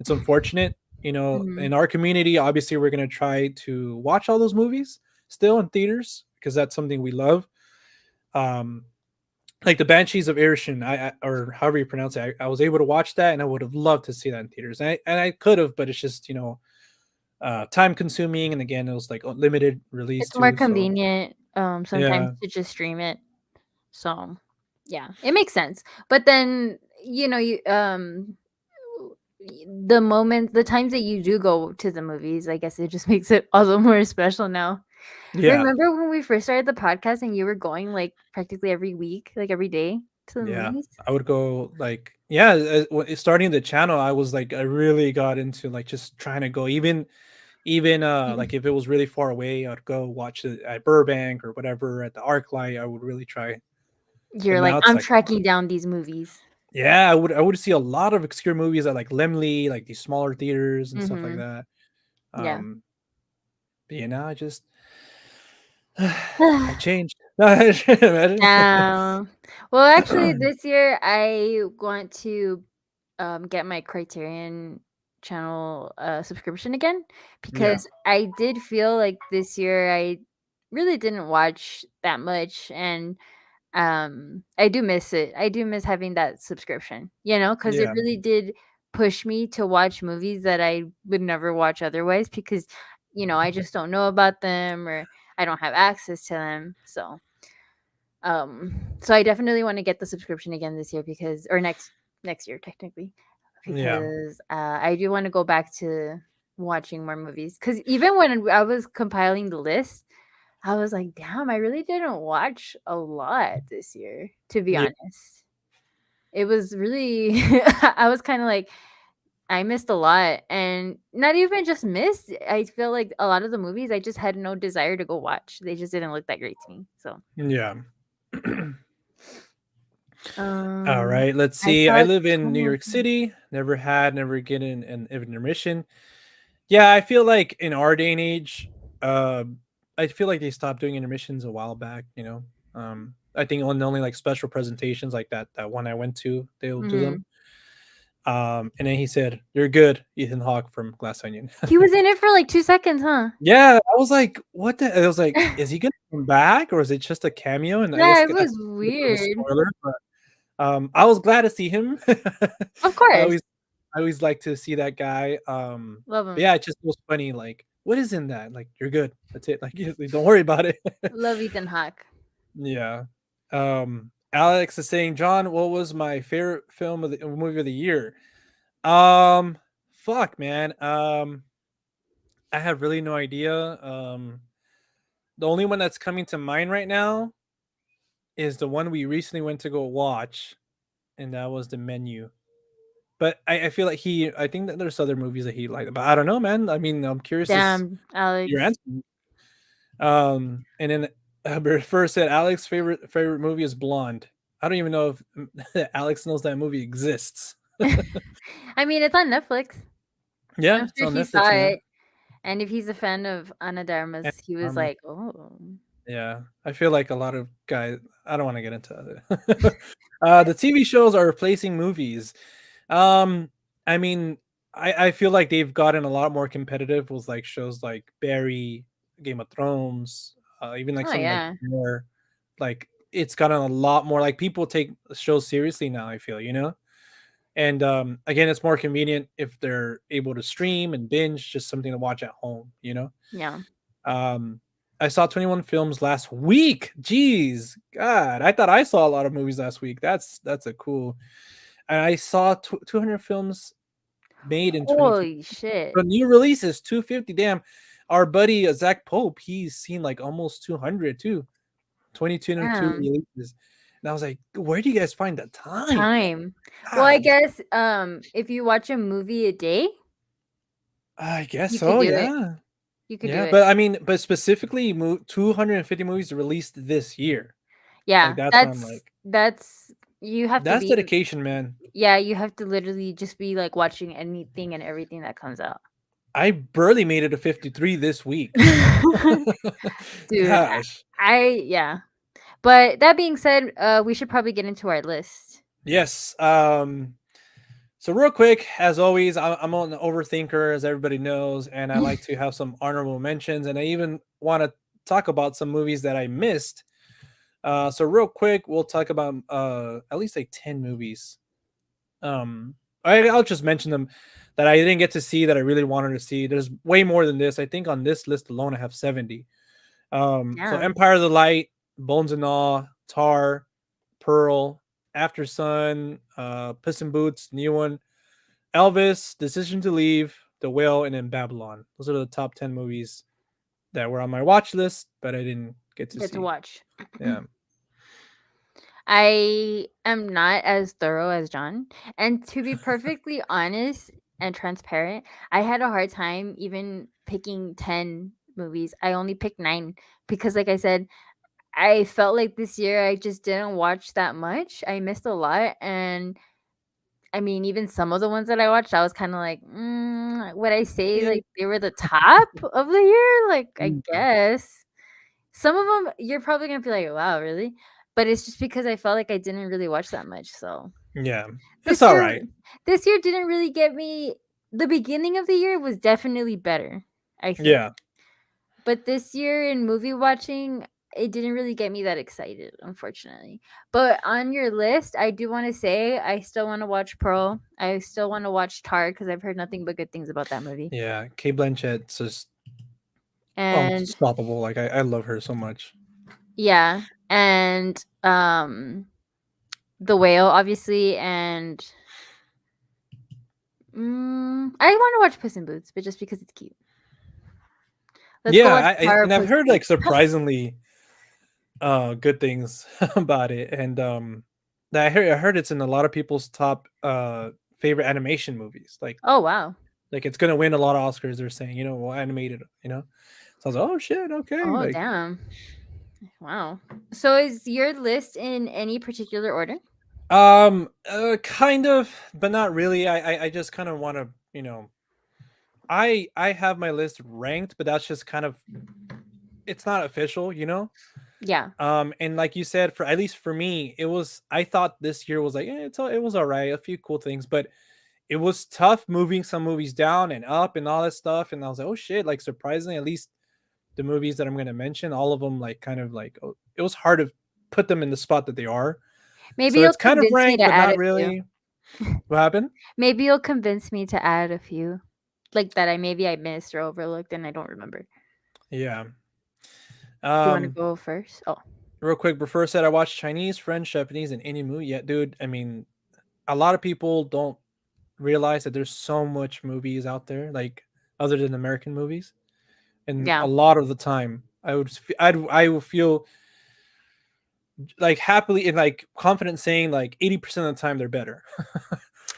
it's unfortunate. Mhm. In our community, obviously, we're gonna try to watch all those movies still in theaters because that's something we love. Um, like the Banshees of Inisherin, or however you pronounce it, I was able to watch that, and I would have loved to see that in theaters, and I could have, but it's just time consuming, and again, it was like a limited release It's more too. So convenient sometimes yeah, to just stream it. So, yeah, it makes sense. But then, you the times that you do go to the movies, I guess it just makes it all the more special now. yeah. Remember when we first started the podcast and you were going like practically every week, like every day to the Yeah, movies? I would go like starting the channel. I was like I really got into like just trying to go even like if it was really far away, I'd go watch it at Burbank or whatever at the ArcLight. I would really try. But You're like, now it's I'm like tracking down these movies. yeah, I would see a lot of obscure movies at like Lemley, like these smaller theaters and stuff like Mhm. that. Yeah. Um, but yeah, now I just I changed. Imagine. Um, well, actually, this year I want to get my Criterion channel subscription again Yeah, because I did feel like this year I really didn't watch that much, and I do miss it. I do miss having that subscription, because it yeah, really did push me to watch movies that I would never watch otherwise because I just don't know about them or I don't have access to them. So I definitely want to get the subscription again this year because or next year technically yeah, because I do want to go back to watching more movies because even when I was compiling the list, I was like, damn, I really didn't watch a lot this year, to be yeah, honest. It was really I was kind of like I missed a lot and not even just missed. I feel like a lot of the movies I just had no desire to go watch. They just didn't look that great to me. So, yeah. All um right, let's I see. I saw live in New China. York City. Never get an intermission. Yeah, I feel like in our day and age, uh, I feel like they stopped doing intermissions a while back. I think on only like special presentations like that one I went to, they'll do them. Mhm. And then he said, "You're good, Ethan Hawke from Glass Onion." He was in it for like 2 seconds, huh? Yeah, I was like, "What the?" I was like, "Is he gonna come back, or is it just a cameo?" And I guess Yeah, it that's was a bit of a weird. spoiler, but I was glad to see him. Of I always course. I always like to see that guy. Love But him. yeah, it just was funny. Like, what is in that? Like, you're good. That's it. Like, don't worry about it. Love Ethan Hawke. Yeah. Alex is saying, John, what was my favorite film of the movie of the year? Um, fuck, man. I have really no idea. The only one that's coming to mind right now is the one we recently went to go watch, and that was The Menu. But I feel like I think that there's other movies that he liked, but I don't know, man. I mean, I'm curious to Damn, your Alex. answer. And then first said Alex's favorite movie is Blonde. I don't even know if Alex knows that movie exists. I mean, it's on Netflix. Yeah, I'm it's sure on he Netflix saw now. it. And if he's a fan of Ana de And, Armas, he was um, like, "Oh, yeah, I feel like a lot of guys. I don't want to get into it. The TV shows are replacing movies. Um, I mean, I feel like they've gotten a lot more competitive with like shows like Barry, Game of Thrones, even like oh something like yeah, more like it's gotten a lot more like people take shows seriously now, I feel, And again, it's more convenient if they're able to stream and binge just something to watch at home. yeah." Um I saw 21 films last week. Jeez, God, I thought I saw a lot of movies last week. That's a cool. And I saw 200 films made in 2020. Holy shit! The new release is 250. Damn, our buddy Zach Pope, he's seen like almost 200 too. 22 Damn, releases, and I was like, where do you guys find the time? time. Well, I God, guess if you watch a movie a day, I guess you could so. do it. Yeah, You could do yeah. it. But I mean, but specifically, 250 movies released this year. Like Yeah, that's why I'm like, that's you have to that's be. dedication, man. Yeah, you have to literally just be like watching anything and everything that comes out. I barely made it to 53 this week. Dude, Gosh. yeah. But that being said, we should probably get into our list. Yes. So real quick, as always, I'm an overthinker, as everybody knows, and I like to have some honorable mentions, and I even want to talk about some movies that I missed. So real quick, we'll talk about at least like 10 movies. I'll just mention them that I didn't get to see that I really wanted to see. There's way more than this. I think on this list alone, I have 70. So Damn. Empire of the Light, Bones and All, Tar, Pearl, After Sun, Puss in Boots, new one, Elvis, Decision to Leave, The Whale, and then Babylon. Those are the top 10 movies that were on my watch list, but I didn't get to Get to see. watch. Yeah. I am not as thorough as John. And to be perfectly honest and transparent, I had a hard time even picking 10 movies. I only picked 9 because, like I said, I felt like this year I just didn't watch that much. I missed a lot. And I mean, even some of the ones that I watched, I was kind of like, would I say Yeah. like they were the top of the year? Like, I Mm. guess. Some of them you're probably gonna be like, "Wow, really?" But it's just because I felt like I didn't really watch that much, so Yeah. It's this all year right. this year didn't really get me. The beginning of the year was definitely better, I think. Yeah. But this year in movie watching, it didn't really get me that excited, unfortunately. But on your list, I do wanna say I still wanna watch Pearl. I still wanna watch Tar because 'cause I've heard nothing but good things about that movie. Yeah. Kate Blanchett's just And unstoppable. Like I love her so much. yeah, and, The Whale, obviously, and I wanna watch Puss in Boots, but just because it's cute. Let's go Yeah, watch Power and I've Puss heard like Boots. surprisingly good things about it. And I heard it's in a lot of people's top favorite animation movies. Oh, wow. Like it's gonna win a lot of Oscars, they're saying, well, animated. So I was like, oh shit, okay. Oh, Like damn. Wow. So is your list in any particular order? kind of, but not really. I just kind of want to. I have my list ranked, but that's just kind of it's not official. Yeah. And like you said, for at least for me, I thought this year was like, it was all right, a few cool things, but it was tough moving some movies down and up and all that stuff. And I was like, oh shit, like surprisingly, at least the movies that I'm gonna mention, all of them like kind of like it was hard to put them in the spot that they are. Maybe So you'll it's kind of convince me ranked, to but add not a few. really. What happened? Maybe you'll convince me to add a few, like that I missed or overlooked and I don't remember. Yeah. Do you want to Um, go first? Oh, real quick, Prefer said I watched Chinese, French, Japanese, and Indian movie. Yeah, dude. I mean, a lot of people don't realize that there's so much movies out there, like other than American movies, and a yeah. lot of the time, I would feel like happily and like confident saying like 80% of the time they're better.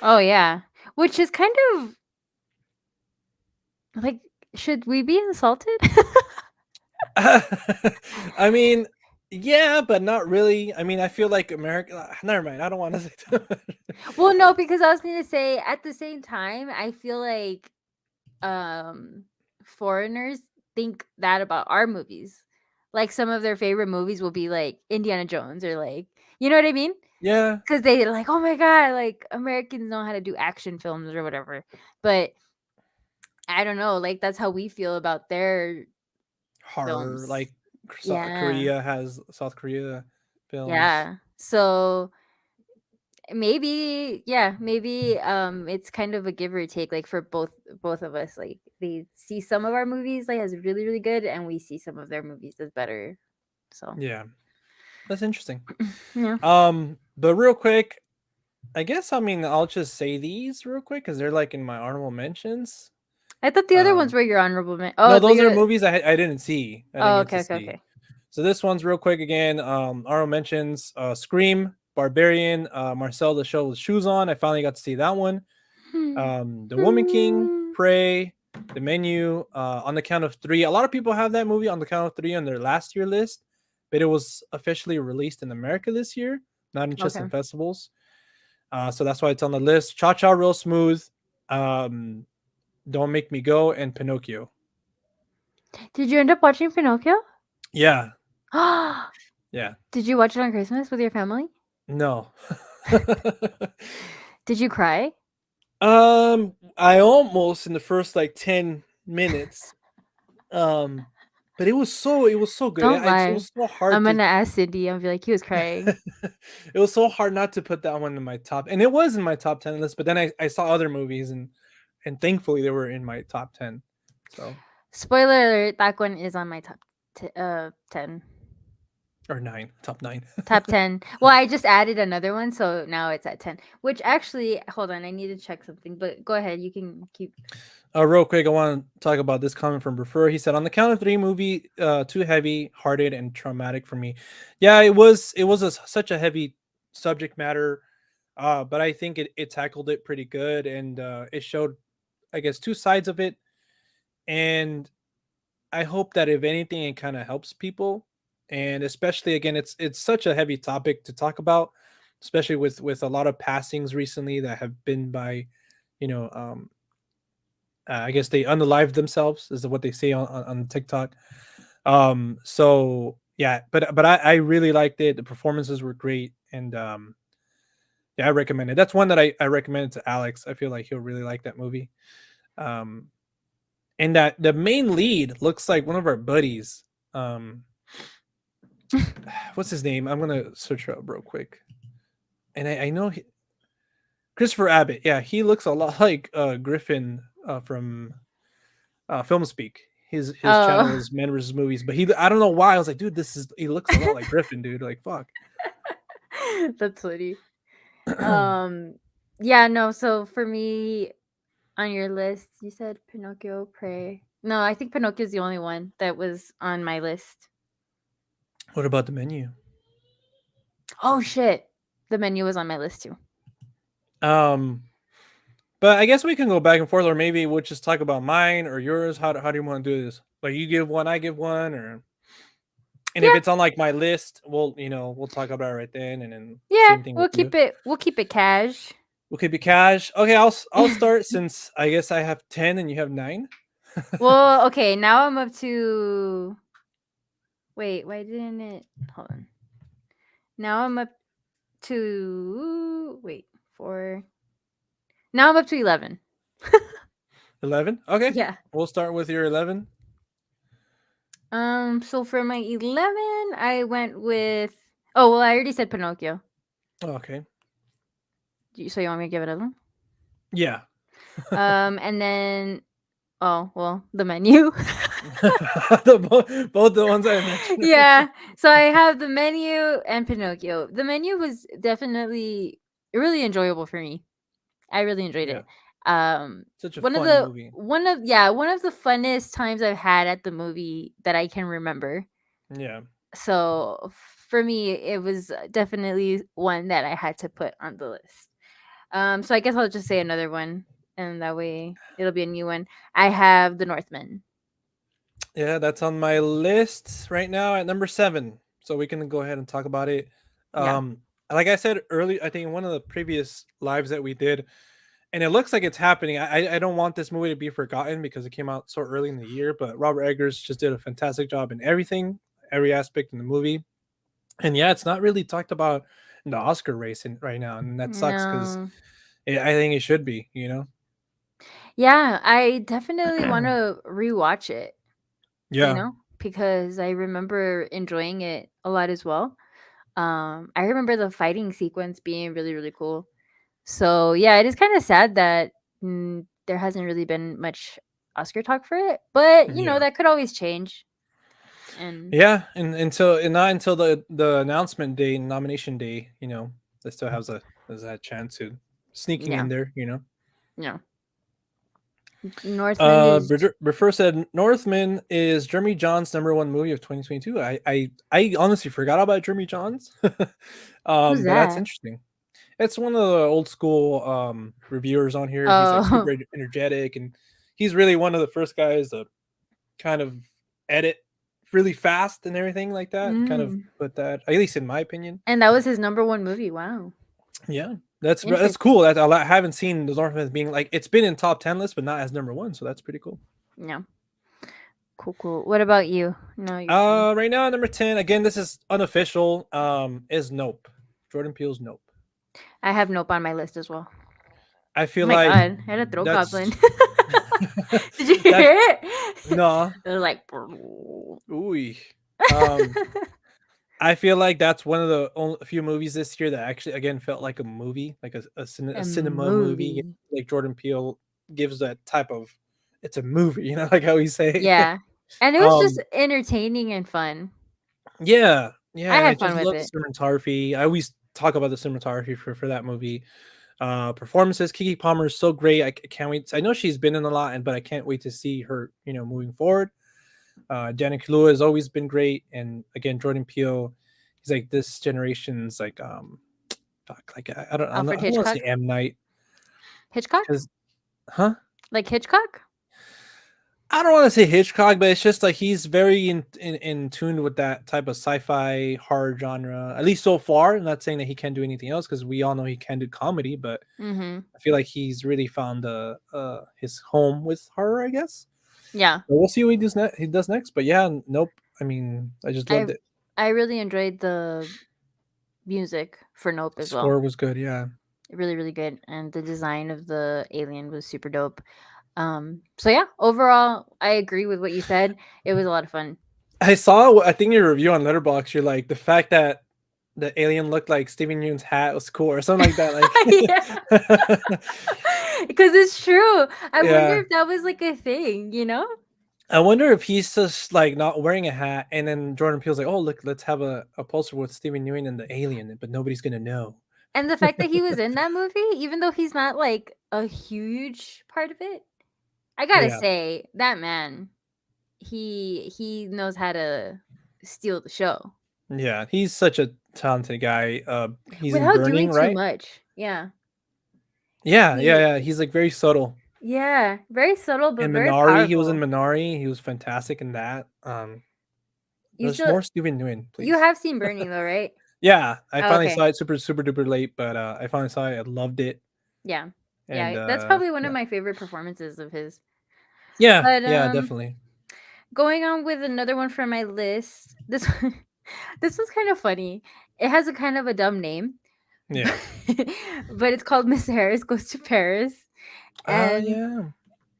Oh, yeah. Which is kind of like, should we be insulted? I mean, yeah, but not really. I mean, I feel like America. Never mind. I don't want to say that. Well, no, because I was going to say at the same time, I feel like um foreigners think that about our movies. Like some of their favorite movies will be like Indiana Jones or like, you know what I mean? Yeah, Cuz they're like, "Oh my god, like Americans know how to do action films or whatever." But I don't know, like that's how we feel about their horror films. like Yeah. Korea has South Korea films. Yeah. So maybe, yeah, maybe it's kind of a give or take, like for both of us. Like they see some of our movies like as really, really good and we see some of their movies as better. So Yeah, that's interesting. yeah. But real quick, I guess I mean I'll just say these real quick because they're like in my honorable mentions. I thought the other ones Um, were your honorable no, oh, those are the movies I didn't see. I didn't oh, get okay, to okay, see. okay. So this one's real quick again. Honorable mentions: Scream, Barbarian, Marcel the Show with Shoes On. I finally got to see that one. The Woman King, Prey, The Menu, On the Count of Three. A lot of people have that movie On the Count of Three on their last year list, but it was officially released in America this year, not in just in Okay. festivals. So that's why it's on the list. Cha Cha Real Smooth, um, Don't Make Me Go, and Pinocchio. Did you end up watching Pinocchio? Yeah, yeah. Did you watch it on Christmas with your family? No. Did you cry? I almost in the first like 10 minutes. Um, but it was so good. Don't It lie. was so hard I'm to gonna ask Cindy. I'll be like, he was crying. it was so hard not to put that one in my top, and it was in my top 10 list. But then I saw other movies, and thankfully they were in my top 10. So Spoiler alert, that one is on my top 10. or nine, top nine. Top 10. Well, I just added another one, so now it's at 10. Which actually, hold on, I need to check something, but go ahead. You can keep. Real quick, I want to talk about this comment from Prefer. He said, "On the count of three, movie too heavy, hearted, and traumatic for me." Yeah, it was. It was such a heavy subject matter, but I think it tackled it pretty good, and it showed, I guess, two sides of it. And I hope that if anything, it kind of helps people, and especially again, it's such a heavy topic to talk about, especially with a lot of passings recently that have been by, you know, I guess they unalived themselves is what they say on TikTok. So yeah, but I really liked it. The performances were great, and yeah, I recommend it. That's one that I recommended to Alex. I feel like he'll really like that movie. Um, and that the main lead looks like one of our buddies. Um, what's his name? I'm gonna search it up real quick. And I know Christopher Abbott. Yeah, he looks a lot like Griffin from Film Speak. His channel Oh, is Men vs Movies, but I don't know why I was like, dude, he looks a lot like Griffin, dude. Like fuck. that's funny. Um, yeah, no. So for me, on your list, you said Pinocchio, Prey. No, I think Pinocchio's the only one that was on my list. What about the menu? Oh shit, the menu was on my list too. Um, but I guess we can go back and forth, or maybe we'll just talk about mine or yours. How do you want to do this? Like you give one, I give one, or and if Yeah, it's on like my list, we'll talk about it right then, and then yeah. same thing We'll with you. keep it. We'll keep it cash. We'll keep it cash. Okay, I'll start since I guess I have 10 and you have 9. Well, okay. Now I'm up to. Wait, why didn't it? Hold on. Now I'm up to. Wait, four. Now I'm up to 11. 11. Okay, Yeah. we'll start with your 11. So for my 11, I went with. Oh well, I already said Pinocchio. Okay. So you want me to give it another Yeah. one? And then oh well, the menu. Both the ones I mentioned. Yeah. So I have the menu and Pinocchio. The menu was definitely really enjoyable for me. I really enjoyed Yeah. it. Um, Such a fun movie. one of the funnest times I've had at the movie that I can remember. Yeah. So for me, it was definitely one that I had to put on the list. So I guess I'll just say another one, and that way it'll be a new one. I have the Northman. Yeah, that's on my list right now at number 7. So we can go ahead and talk about it. Yeah. Like I said earlier, I think in one of the previous lives that we did, and it looks like it's happening. I don't want this movie to be forgotten because it came out so early in the year, but Robert Eggers just did a fantastic job in everything, every aspect in the movie. And yeah, it's not really talked about in the Oscar race right now, and that sucks because No. I think it should be, you know? Yeah, I definitely want to rewatch it, Yeah, because I remember enjoying it a lot as well. I remember the fighting sequence being really, really cool. So yeah, it is kind of sad that there hasn't really been much Oscar talk for it, but yeah. that could always change. And Yeah, and not until the announcement day, nomination day, that still has that chance to sneaking yeah, in there, you know. yeah, Northman is Refer said Northman is Jeremy John's number one movie of 2022. I honestly forgot about Jeremy John's, who's but that's that? interesting. It's one of the old school reviewers on here. He's like Oh, super energetic, and he's really one of the first guys to kind of edit really fast and everything like that. Kind of mm. put that, at least in my opinion. And that was his number one movie. Wow, Yeah, that's interesting. cool. I haven't seen the Northman being like it's been in top 10 lists, but not as number one. So that's pretty cool. Yeah, cool, cool. What about you? No, your turn. Right now number 10. Again, this is unofficial. Is Nope. Jordan Peele's Nope. I have Nope on my list as well. I Oh feel my like god, I had a throat goblin. that's Did you that hear it? no. It was like. Ooh. Um, I feel like that's one of the only few movies this year that actually again felt like a movie, like a A cinema movie. movie. Like Jordan Peele gives that type of it's a movie, like how we say. Yeah. And it was just um, entertaining and fun. yeah, yeah, I and I had fun just with love the it. cinematography. I always talk about the cinematography for that movie. Performances, Kiki Palmer is so great. I can't wait. I know she's been in a lot, but I can't wait to see her, moving forward. Janet Kaluuya has always been great, and again, Jordan Peele, he's like this generation's like fuck, like Alfred I don't want to say Hitchcock? M Night Hitchcock? because huh. Like Hitchcock? I don't want to say Hitchcock, but it's just like he's very in tune with that type of sci-fi horror genre. At least so far. I'm not saying that he can't do anything else because we all know he can do comedy, but Mm-hmm. I feel like he's really found his home with horror, I guess. Yeah. So we'll see what he does next. But yeah, Nope. I mean, I just I loved it. I really enjoyed the music for Nope as well. Score was good. Yeah, Really, really good. And the design of the alien was super dope. So yeah, overall I agree with what you said. It was a lot of fun. I saw. I think your review on Letterboxd. You're like the fact that the alien looked like Steven Yeun's hat was cool, or something like that. Yeah. Like, Because it's true. I wonder yeah. if that was like a thing? I wonder if he's just like not wearing a hat, and then Jordan Peele's like, "Oh, look, let's have a poster with Steven Yeun and the alien, but nobody's gonna know." And the fact that he was in that movie, even though he's not like a huge part of it, I gotta Yeah, say that man, he knows how to steal the show yeah, he's such a talented guy. He's in without doing Burning, too right? much. Yeah, Yeah, yeah, he, yeah. He's like very subtle. yeah, very subtle but And very Minari, he was in powerful. Minari. He was fantastic in that. You There's still more Steven Yeun, you please. have seen Burning though, right? Yeah, I Oh, finally okay, saw it super super duper late, but I finally saw it. I loved it, yeah, and yeah. That's probably one of yeah, my favorite performances of his. yeah, But yeah, definitely. going on with another one from my list. This this was kind of funny. It has a kind of a dumb name, but, Yeah. but it's called Miss Harris Goes to Paris. And Yeah.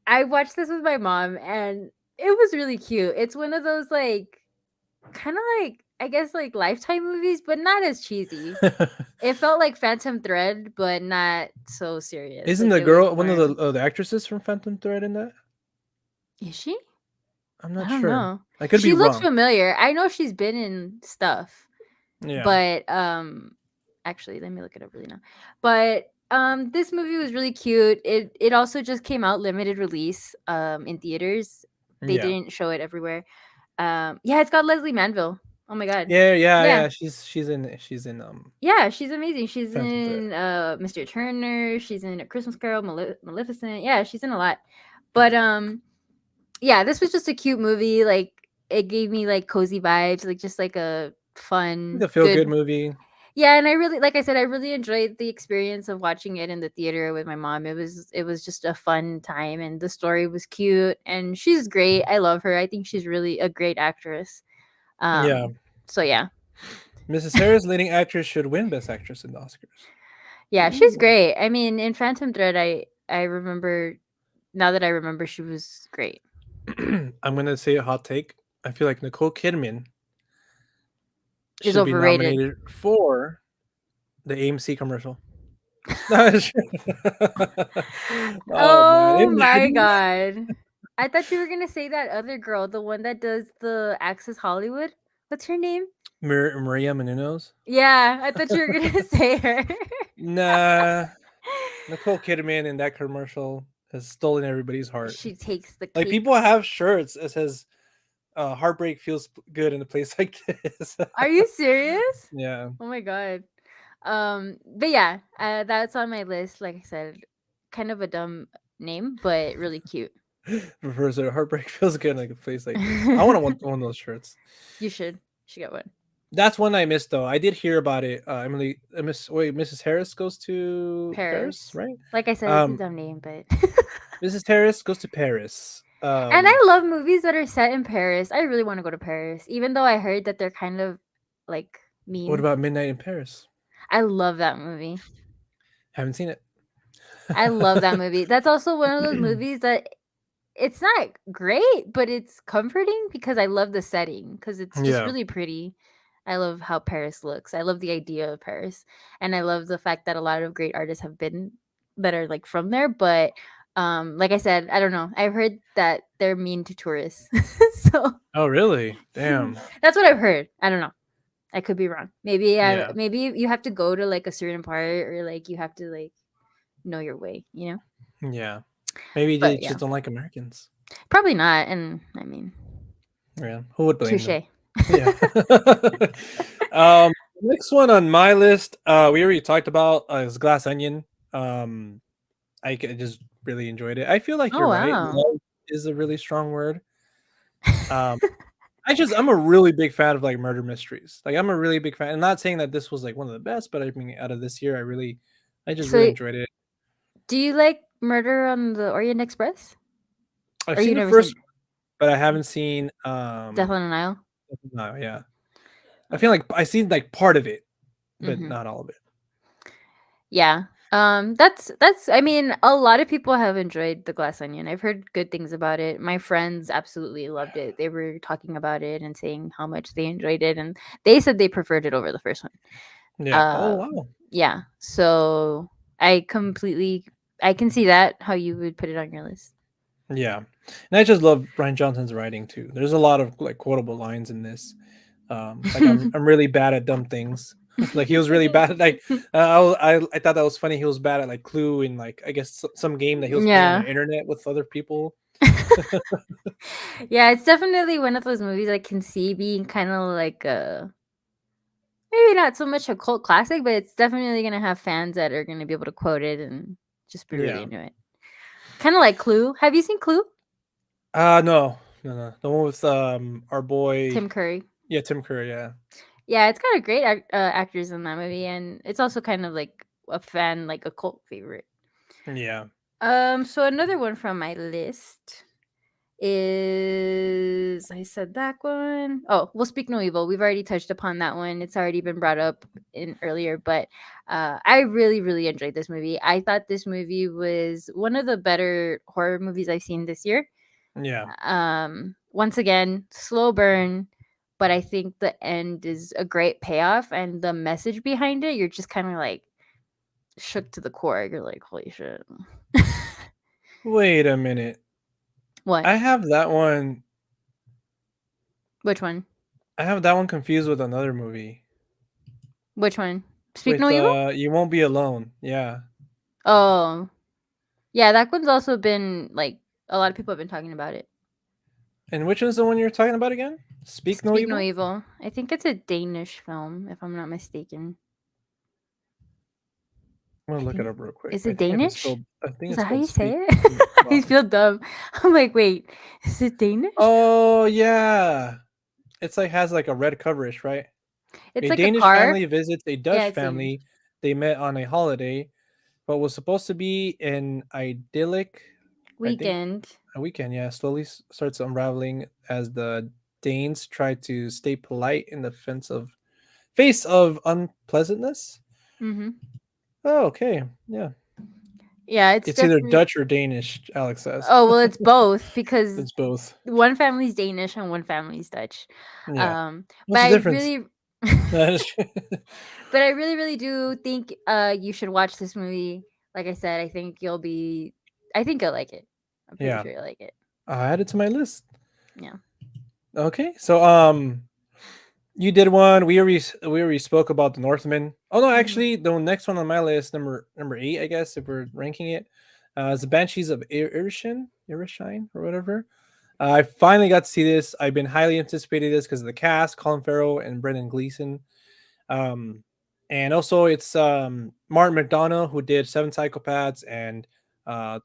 I watched this with my mom and it was really cute. It's one of those like kind of like I guess like Lifetime movies, but not as cheesy. It felt like Phantom Thread, but not so serious. Isn't Like the it was girl one of more. the actresses from Phantom Thread in that? Is she? I'm I not don't sure. know. I could be She looks wrong. familiar. I know she's been in stuff, Yeah. but actually, let me look it up really now. But this movie was really cute. It also just came out limited release in theaters. They Yeah. didn't show it everywhere. Yeah, it's got Leslie Manville. Oh my god. Yeah, yeah, Yeah. yeah. She's in Yeah, she's amazing. She's Phantom Thread. in Mr. Turner, she's in A Christmas Carol, Maleficent. Yeah, she's in a lot. But yeah, this was just a cute movie. Like it gave me like cozy vibes, like just like a fun, The feel good good. movie. Yeah, and I really, like I said, I really enjoyed the experience of watching it in the theater with my mom. It was just a fun time, and the story was cute, and she's great. I love her. I think she's really a great actress. Yeah. So yeah. Mrs. Harris, leading actress, should win Best Actress in the Oscars. Yeah, she's Ooh. great. I mean, in Phantom Thread, I remember, now that I remember, she was great. I'm gonna say a hot take. I feel like Nicole Kidman Is should be overrated. nominated for the AMC commercial. Oh man, Oh my imagine that. god. I thought you were gonna say that other girl, the one that does the Access Hollywood. What's her name? Maria Menounos. Yeah, I thought you were gonna say her. Nah, Nicole Kidman in that commercial has stolen everybody's heart. She takes the Like people cakes. have shirts that says "Heartbreak feels good in a place like this." Are you serious? Yeah, Oh my god. But yeah, that's on my list. Like I said, kind of a dumb name, but really cute. refers to "Heartbreak feels good in a place like this." I want one of those shirts. You should. You should get one. That's one I missed though. I did hear about it. Mrs. Harris goes to Paris, Paris. right? Like I said, it's a Um, dumb name, but Mrs. Harris goes to Paris. and I love movies that are set in Paris. I really want to go to Paris, even though I heard that they're kind of like What mean. about Midnight in Paris? I love that movie. Haven't seen it. I love that movie. That's also one of those movies that it's not great, but it's comforting because I love the setting because it's just Yeah. really pretty. I love how Paris looks. I love the idea of Paris, and I love the fact that a lot of great artists have been that are like from there. But like I said, I don't know. I've heard that they're mean to tourists, so Oh, really? Damn. that's what I've heard. I don't know. I could be wrong. Yeah. Maybe you have to go to like a certain part, or like you have to like know your way. You know. Yeah. Maybe they But yeah, just don't like Americans. probably not. And I mean, Yeah. Who would blame them? touche. Yeah. Next one on my list, we already talked about is Glass Onion. Um, just really enjoyed it. I feel like Oh you're right. wow. Love is a really strong word. Um, I'm a really big fan of like murder mysteries. Like I'm a really big fan. I'm not saying that this was like one of the best, but I mean out of this year, I just really So, enjoyed it. do you like Murder on the Orient Express? I've Or seen you the never first, seen but I haven't seen Death on the Nile? no, yeah. I feel Okay. like I seen like part of it, but Mm-hmm. not all of it. Yeah. That's. I mean, a lot of people have enjoyed The Glass Onion. I've heard good things about it. My friends absolutely loved it. They were talking about it and saying how much they enjoyed it, and they said they preferred it over the first one. Yeah. Oh Uh, wow. yeah. So I completely, I can see that how you would put it on your list. Yeah. And I just love Ryan Johnson's writing too. There's a lot of like quotable lines in this. Like I'm really bad at dumb things. Like he was really bad at like I thought that was funny. He was bad at like Clue and like I guess some game that he was playing on the Yeah. internet with other people. Yeah, it's definitely one of those movies I can see being kind of like a maybe not so much a cult classic, but it's definitely gonna have fans that are gonna be able to quote it and just be really Yeah. into it. Kind of like Clue. Have you seen Clue? No, no, no. The one with our boy, Tim Curry. yeah, Tim Curry. Yeah, Yeah, it's got a great actors in that movie, and it's also kind of like a fan, like a cult favorite. yeah, So another one from my list is I said that one. Oh, well, Speak No Evil. We've already touched upon that one. It's already been brought up in earlier, but I really, really enjoyed this movie. I thought this movie was one of the better horror movies I've seen this year. yeah, Once again, slow burn, but I think the end is a great payoff, and the message behind it, you're just kind of like shook to the core. You're like, holy shit. Wait a minute. What? I have that one. Which one? I have that one confused with another movie. Which one? Speak No With Evil? You Won't Be Alone. Yeah. Oh, yeah, that one's also been like a lot of people have been talking about it. And which one's the one you're talking about again? Speak No Speak No Evil? Evil. I think it's a Danish film, if I'm not mistaken. I'm gonna I look it think up real quick. is it Danish? I think Is it's that how spelled you say Speak. it? I Well. feel dumb. I'm like, wait, is it Danish? Oh yeah. It's like has like a red coverish, right? It's A like a Danish car. family visits a Yeah, Dutch it's Danish. family they met on a holiday, but was supposed to be an idyllic, I think, Weekend. a weekend. Yeah, slowly starts unraveling as the Danes try to stay polite in the face of unpleasantness. Mm-hmm. Oh, okay. Yeah. Yeah, it's It's either definitely. Dutch or Danish, Alex says. Oh well, it's both because It's both. one family's Danish and one family's Dutch. Yeah. But What's the I difference? really, but I really, really do think you should watch this movie. Like I said, I think you'll like it. I'm pretty Yeah. sure you'll like it. I'll add it to my list. Yeah. Okay. So you did one. We already spoke about the Northman. Oh no, Hmm. actually, the next one on my list, number 8, I guess, if we're ranking it, is the Banshees of Irishein or whatever. I finally got to see this. I've been highly anticipating this because of the cast, Colin Farrell and Brendan Gleeson. Um, and also it's Martin McDonough who did Seven Psychopaths and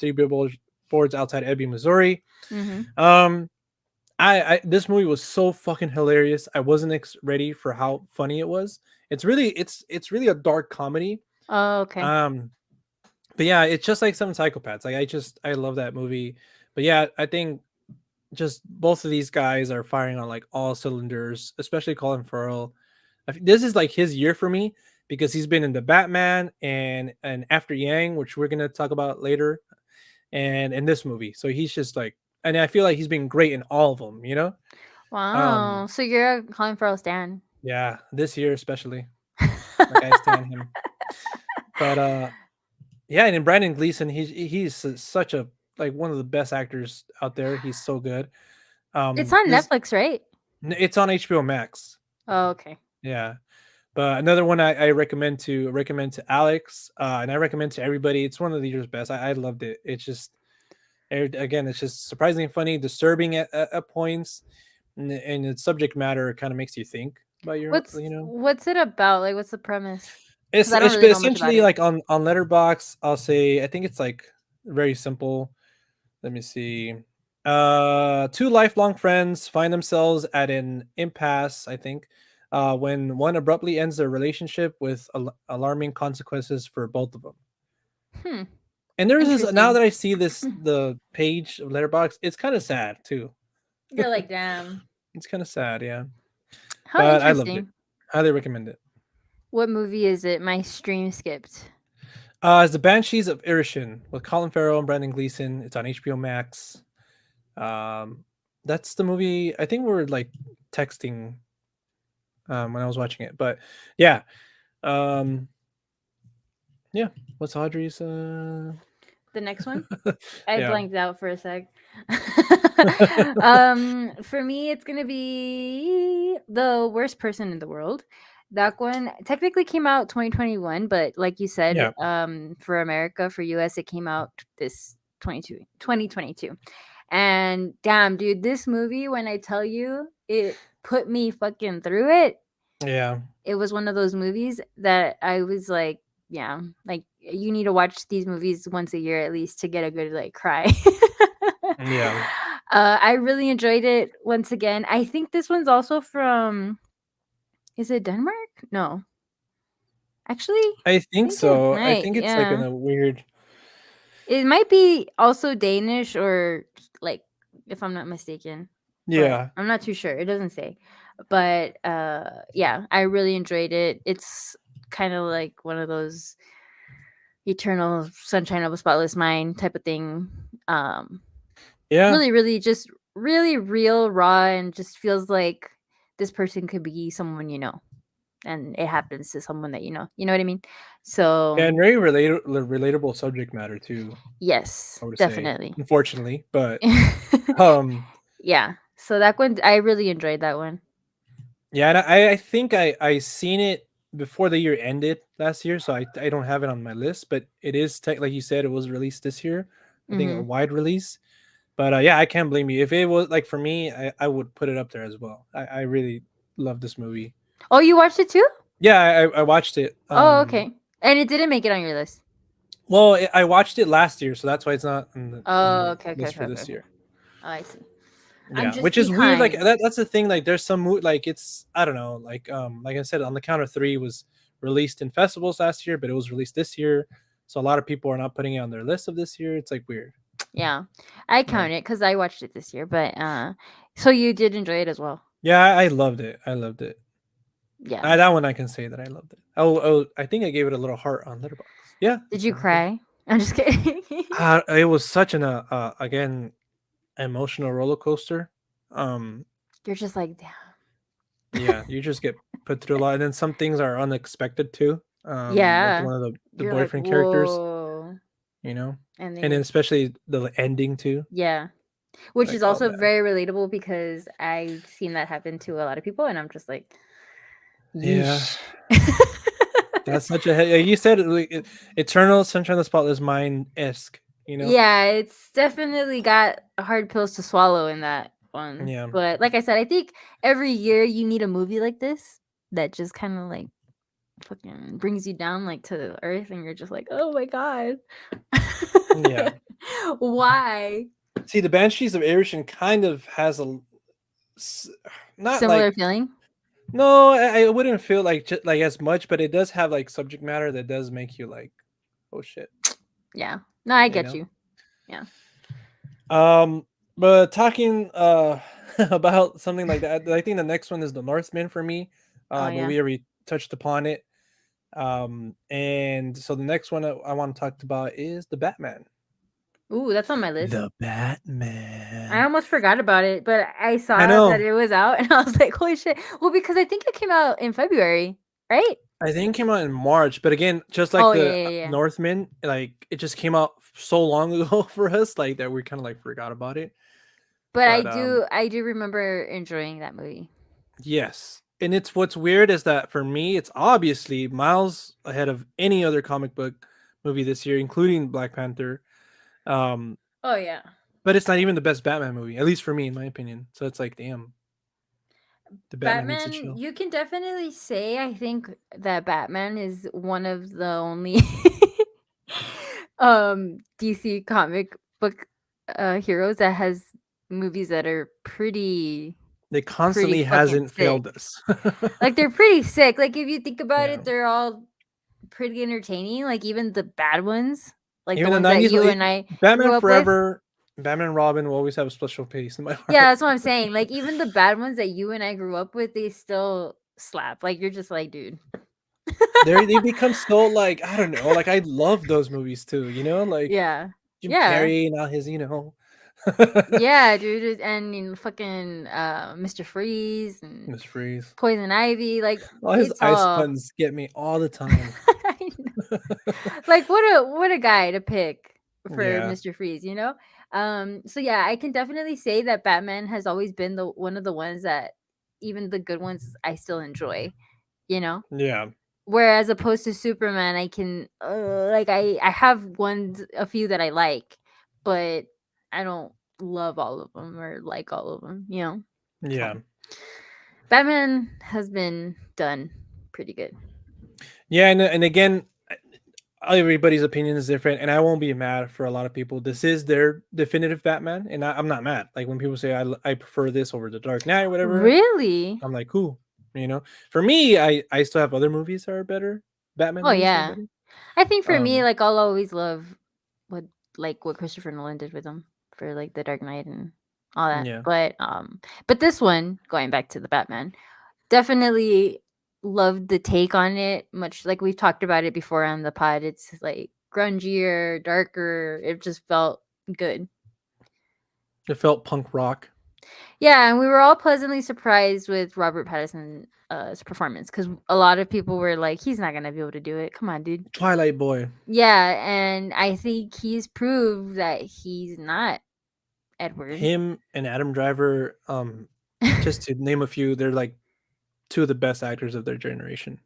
Three Billboards Outside Ebbing, Missouri. Hmm. Um, I this movie was so fucking hilarious. I wasn't ready for how funny it was. It's really a dark comedy. Oh, okay. Um, but yeah, it's just like Seven Psychopaths. Like I love that movie. But yeah, I think just both of these guys are firing on like all cylinders, especially Colin Farrell. This is like his year for me because he's been in the Batman and After Yang, which we're gonna talk about later, and in this movie. So he's just like, and I feel like he's been great in all of them. You know, Wow. um, So you're a Colin Farrell stan. yeah, this year especially, like I stand him. But yeah, and in Brandon Gleeson, such a like one of the best actors out there. He's so good. It's on This Netflix, right? it's on HBO Max. Oh, okay. Yeah. But another one I recommend to Alex, and I recommend to everybody. It's one of the year's best. I loved it. It's just again, it's just surprisingly funny, disturbing at points, and its subject matter kind of makes you think about your, you know. What's it about? Like, what's the premise? Because It's I don't it's really know much about essentially it. like on Letterbox. I'll say I think it's like very simple. Let me see. Two lifelong friends find themselves at an impasse, I think, when one abruptly ends their relationship with alarming consequences for both of them. Hmm. And there's this now Interesting. that I see this the page of Letterbox, it's kind of sad too. You're like, damn. It's kind of sad, yeah. How But I loved it. interesting. Highly recommend it. What movie is it? My stream skipped. It's the Banshees of Irishin with Colin Farrell and Brendan Gleeson. It's on HBO Max. Um, that's the movie. I think we were like texting when I was watching it. But yeah, um, yeah. What's Audrey's? The next one? I Yeah, blanked out for a sec. For me, it's gonna be The Worst Person in the World. That one technically came out 2021, but like you said, yeah, for America, for US, it came out this 2022. And damn, dude, this movie, when I tell you, it put me fucking through it. yeah, It was one of those movies that I was like, yeah, like you need to watch these movies once a year at least to get a good like cry. yeah. I really enjoyed it once again. I think this one's also from, is it Denmark? No. Actually, I I think think it so. I might. think it's like in Yeah. a weird. It might be also Danish or like if I'm not mistaken, but Yeah, I'm not too sure. It doesn't say. But yeah, I really enjoyed it. It's kind of like one of those eternal sunshine of a spotless mind type of thing. Um yeah, really really just really real raw and just feels like this person could be someone you know, and it happens to someone that you know. You know what I mean? So And very relatable subject matter too, yes, I would say. definitely. Unfortunately, but um Yeah. So that one, I really enjoyed that one. yeah, and I think I seen it before the year ended last year, so I don't have it on my list, but it is like you said, it was released this year. I think a Hmm. wide release. But yeah, I can't blame you. If it was like for me, I would put it up there as well. I really love this movie. Oh, you watched it too? Yeah, I watched it. Oh, okay. And it didn't make it on your list. Well, I watched it last year, so that's why it's not on Oh, the okay, okay, list okay, for okay, this okay. year. Oh, I see. I'm Yeah, just which is weird. Like behind. that's the thing. Like there's some like it's I don't know. Like I said, On the Count of Three was released in festivals last year, but it was released this year. So a lot of people are not putting it on their list of this year. It's like weird. Yeah, I Yeah, count it because I watched it this year. But so you did enjoy it as well. yeah, I loved it. I loved it. Yeah. That one I can say that I loved it. I think I gave it a little heart on Letterboxd. Yeah, Did that's you what I did. cry? I'm just kidding. It was such an again emotional roller coaster. Um, You're just like, damn. yeah, you just get put through a lot, and then some things are unexpected too. Like Yeah. one of the You're like, boyfriend characters, whoa. you know, And and then then, especially the ending too. yeah. Which is Like, oh also man, very relatable because I've seen that happen to a lot of people, and I'm just like, yeah, yeesh. that's such a like you said, Eternal Sunshine of the Spotless Mind esque, you know. Yeah, it's definitely got hard pills to swallow in that one. Yeah, But like I said, I think every year you need a movie like this that just kind of like fucking brings you down like to the earth, and you're just like, oh my god. yeah. Why? See, the Banshees of Inisherin kind of has s- not Similar like feeling? no, I wouldn't feel like like as much, but it does have like subject matter that does make you like, oh shit, Yeah. No, I you get know. you. Yeah. Um, but talking about something like that, I think the next one is The Northman for me. Oh But yeah. we already touched upon it. And so the next one I want to talk about is the Batman. Ooh, that's on my list. The I Batman. almost forgot about it, but I I saw that know. it was out and I was like, holy shit. Well, because I think it came out in February, right? I think it came out in March, but again, just like Oh yeah, the yeah, yeah. Northman, like it just came out so long ago for us, like that we kind of like forgot about it. But But I do remember enjoying that movie. yes. And it's what's weird is that for me, it's obviously miles ahead of any other comic book movie this year, including Black Panther. Um, Oh yeah. but it's not even the best Batman movie, at least for me, in my opinion. So it's like, damn, the Batman needs to Batman, chill. you can definitely say I think that Batman is one of the only DC comic book heroes that has movies that are It pretty constantly fucking hasn't sick. failed us. Like they're pretty sick. Like if you think about Yeah. it, they're all pretty entertaining. Like even the bad ones, like the Even the ones that 90s, you and I grew Batman up with. Forever, Batman and Robin will always have a special place in my Yeah, heart. that's what I'm saying. Like even the bad ones that you and I grew up with, they still slap. Like you're just like, dude. They become so like I don't know, like I love those movies too, you know, like Yeah. Jim Yeah. Carrey and all his, you know, Yeah, dude. And fucking Mr. Freeze and Miss Freeze. Poison Ivy, like All his it's ice all puns get me all the time. I know. Like what a guy to pick for Yeah, Mr. Freeze, you know? So yeah, I can definitely say that Batman has always been the one of the ones that even the good ones I still enjoy, you know? yeah, Whereas opposed to Superman, I can like I have a few that I like, but I don't love all of them or like all of them, you know? So yeah, Batman has been done pretty good. yeah. And again, everybody's opinion is different, and I won't be mad for a lot of people. This is their definitive Batman, and I'm not mad. Like when people say I prefer this over the Dark Knight, whatever. Really? I'm like, cool. You know, for me, I still have other movies that are better. Batman Oh movies that are yeah. better. I think for me, Um, like I'll always love what what Christopher Nolan did with them for like the Dark Knight and all that. yeah, But this one, going back to the Batman, definitely loved the take on it. Much like we've talked about it before on the pod. It's like grungier, darker. It just felt good. it felt punk rock. Yeah, and we were all pleasantly surprised with Robert Pattinson's performance because a lot of people were like, "He's not gonna be able to do it. Come on, dude." Twilight Boy. Yeah, and I think he's proved that he's not Edward. Him and Adam Driver, just to name a few, they're like two of the best actors of their generation.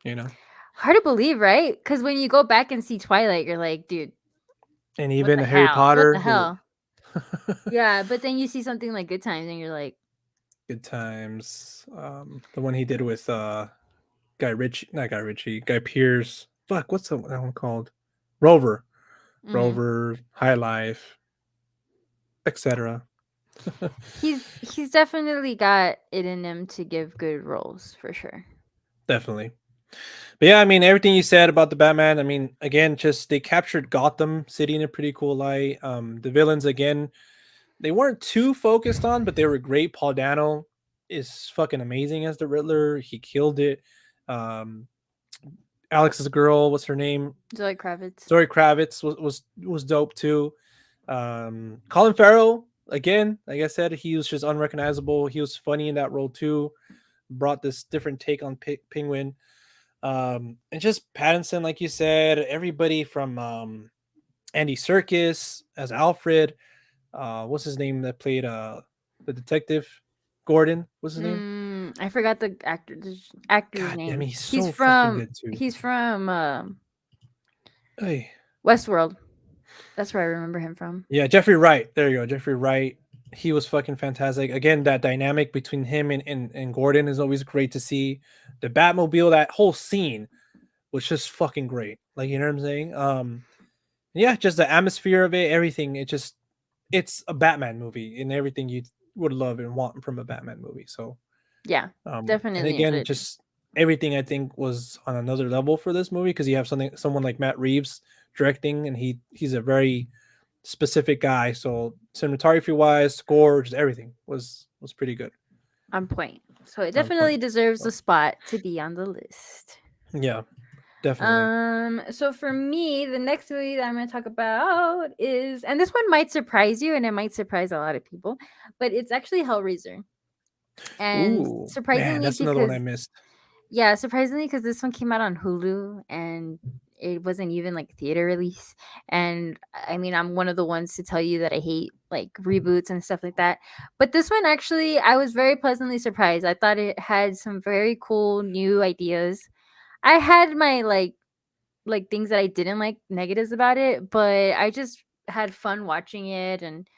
You know, Hard to believe, right? Because when you go back and see Twilight, you're like, dude, and what even the Harry hell? What the Potter. hell? Yeah, but then you see something like Good Times, and you're like, Good Times. The one he did with Guy Ritchie, not Guy Ritchie, Guy Pearce. Fuck, what's that one called? Rover, mm. Rover, High Life, etc. He's definitely got it in him to give good roles for sure. Definitely. But yeah, I mean, everything you said about the Batman, I mean, again, just they captured Gotham City in a pretty cool light. The villains, again, they weren't too focused on, but they were great. Paul Dano is fucking amazing as the Riddler. He killed it. Um, Alex's girl, what's her name? Zoe Kravitz. Zoe Kravitz was dope too. Colin Farrell, again, like I said, he was just unrecognizable. He was funny in that role too. Brought this different take on Penguin. And just Pattinson, like you said, everybody from Andy Serkis as Alfred. What's his name that played the detective? Gordon. What's his name? I forgot the actor's God damn, name. he's so fucking good too. He's from Hey. Westworld. That's where I remember him from. Yeah, Jeffrey Wright. There you go, Jeffrey Wright. He was fucking fantastic. Again, that dynamic between him and Gordon is always great to see. The Batmobile, that whole scene was just fucking great. Like, you know what I'm saying? Yeah, just the atmosphere of it, everything. It's a Batman movie and everything you would love and want from a Batman movie. So, Yeah, and definitely again, enjoyed it. just everything I think was on another level for this movie because you have someone like Matt Reeves directing, and he's a very specific guy. So cinematography wise, score, just everything was pretty good. On point. So it On definitely point. deserves a So, spot to be on the list. yeah, definitely. So for me, the next movie that I'm going to talk about is, and this one might surprise you, and it might surprise a lot of people, but it's actually Hellraiser. And Ooh, man, surprisingly, that's another one I because missed. yeah, surprisingly, because this one came out on Hulu and it wasn't even like theater release. And I mean, I'm one of the ones to tell you that I hate like reboots and stuff like that. But this one actually, I was very pleasantly surprised. I thought it had some very cool new ideas. I had my like things that I didn't like negatives about it, but I just had fun watching it, and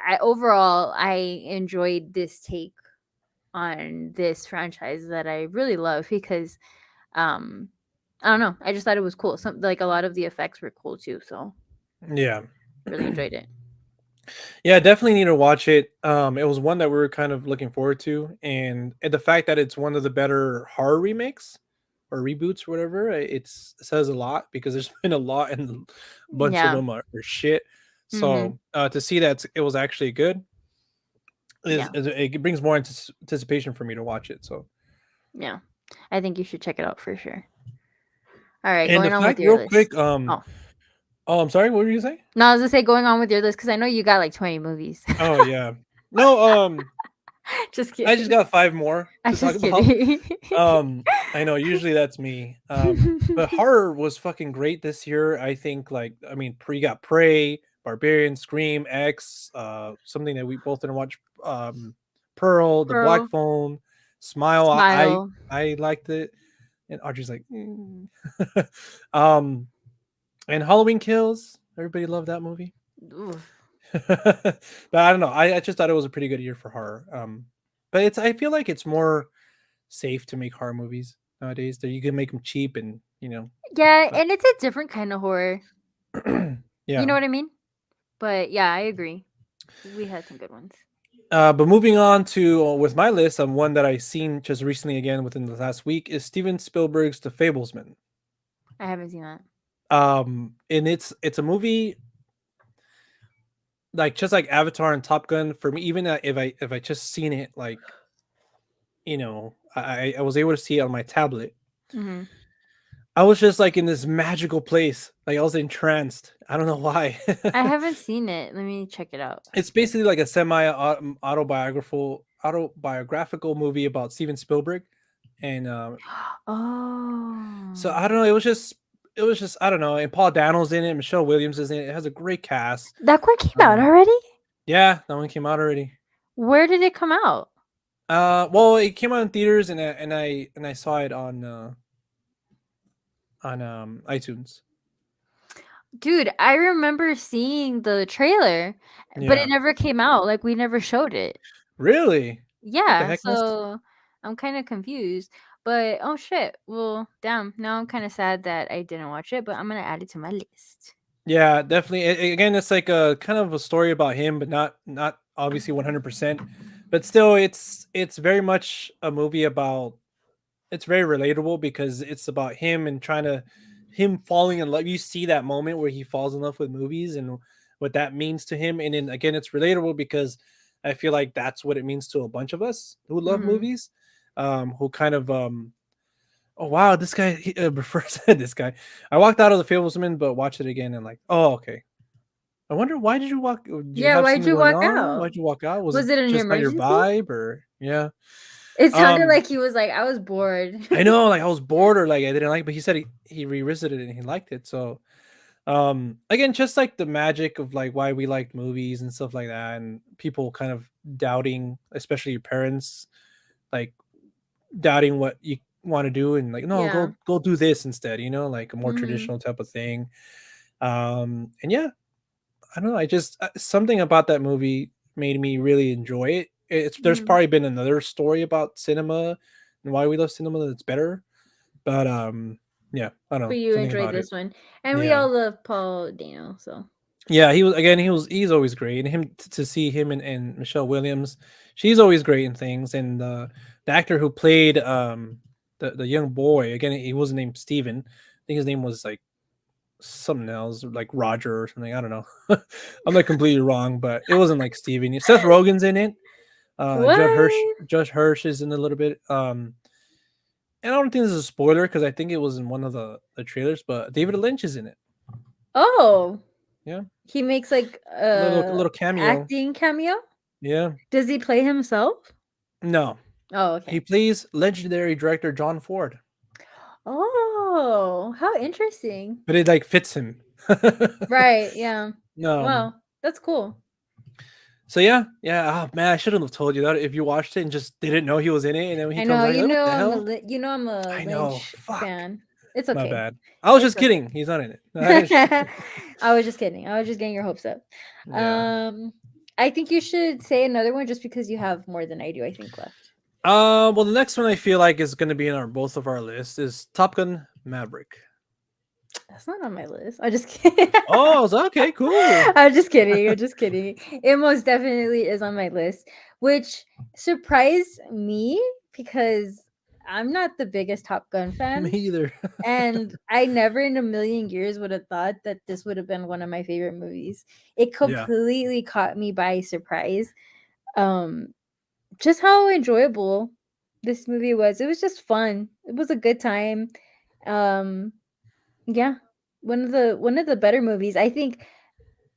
I overall I enjoyed this take on this franchise that I really love because um I don't know, I just thought it was cool. Some like a lot of the effects were cool too, so Yeah. really enjoyed it. Yeah, definitely need to watch it. It was one that we were kind of looking forward to, and the fact that it's one of the better horror remakes or reboots, or whatever, it says a lot because there's been a lot, and a bunch of Yeah. them are shit. Mhm. So to see that it was actually good Yeah. it brings more anticipation for me to watch it. So, Yeah. I think you should check it out for sure. All right, and the going on with fact, your real quick, list. Oh. oh, I'm sorry, what were you saying? No, I was gonna say going on with your list because I know you got like 20 movies. Oh yeah, no, Just I just kidding. got five more I'm to talk just about. kidding. I know usually that's me. But horror was fucking great this year. I think like I mean, pre got Prey, Barbarian, Scream, X, something that we both didn't watch. Pearl, The Black Pearl, Phone, Smile. Smile. I liked it, and Audrey's like, "Mm." um, and Halloween Kills. Everybody loved that movie. Oof. But I don't know. I just thought it was a pretty good year for horror. But I feel like it's more safe to make horror movies nowadays. That you can make them cheap and Yeah, but and it's a different kind of horror. You yeah. know what I mean? But yeah, I agree. We had some good ones. But moving on to with my list, one that I seen just recently again within the last week is Steven Spielberg's The Fablesman. I haven't seen that. And it's a movie like just like Avatar and Top Gun for me. Even if I just seen it like I was able to see it on my tablet. Mhm. I was just like in this magical place. Like I was entranced. I don't know why. I haven't seen it. Let me check it out. It's basically like a semi autobiographical movie about Steven Spielberg, and so Oh, I don't know. It was just I don't know. And Paul Dano's in it. Michelle Williams is in it. It has a great cast. that one came out Um, already? yeah, that one came out already. Where did it come out? Well, it came out in theaters, and I saw it on iTunes. Dude, I remember seeing the trailer, but it Yeah, never came out. Like we never showed it. really. What the Yeah, heck, miss? so I'm kind of confused. But oh shit. Well, damn. Now I'm kind of sad that I didn't watch it, but I'm gonna add it to my list. Yeah, definitely. Again, it's like a kind of a story about him, but not obviously 100%. But still, it's very much a movie about. It's very relatable because it's about him and trying to him falling in love. You see that moment where he falls in love with movies and what that means to him. And then again, it's relatable because I feel like that's what it means to a bunch of us who love Mhm. movies, who kind of oh wow, this guy refers to this guy. I walked out of the Fablesman, but watched it again and like, oh okay. I wonder why did you walk? Did you Yeah, have why'd something you going walk on? out? Why'd you walk out? Was it Was it an just not your emergency? vibe or yeah? It sounded Um, like he was like, I was bored. I know, like I was bored or like I didn't like, but he said he revisited it and he liked it. So again, just like the magic of like why we liked movies and stuff like that, and people kind of doubting, especially your parents, like doubting what you want to do and like no, Yeah. go do this instead, like a more Mhm. traditional type of thing. And yeah, I don't know. I just something about that movie made me really enjoy it. There's Mhm. probably been another story about cinema and why we love cinema that's better, but yeah, I don't But know you something enjoyed about it. this one. And we Yeah, all love Paul Dano, so. yeah. He's always great, and to see him and Michelle Williams, she's always great in things, and the actor who played the young boy again, he wasn't named Steven. I think his name was like something else, like Roger or something. I don't know. I'm not completely wrong, but it wasn't like Steven. Seth Rogen's in it. What? Judge Hirsch is in a little bit. And I don't think this is a spoiler because I think it was in one of the trailers, but David Lynch is in it. Oh, Yeah, he makes like a little cameo. acting cameo? Yeah, Does he play himself? no, Oh, he okay. plays legendary director John Ford, Oh, how interesting. but it like fits him. Right, yeah. um. Wow, that's cool. So yeah, yeah. Oh, man, I shouldn't have told you that if you watched it and just didn't know he was in it, and then when he I comes know, out, you're like, "What the hell?" I'm a I know. Lynch Fuck. fan. It's My okay. bad. I was It's just okay. kidding. He's not in it. I didn't. I was just kidding. I was just getting your hopes up. Yeah. Um, I think you should say another one just because you have more than I do, I think, left. Well, the next one I feel like is going to be in our both of our list is Top Gun Maverick. That's not on my list. I'm just kidding. Oh, okay, cool. I'm just kidding. I'm just kidding. It most definitely is on my list, which surprised me because I'm not the biggest Top Gun Me fan. either. And I never in a million years would have thought that this would have been one of my favorite movies. It Yeah. completely caught me by surprise. Um, just how enjoyable this movie was. It was just fun. It was a good time. Um, yeah. One of the better movies. I think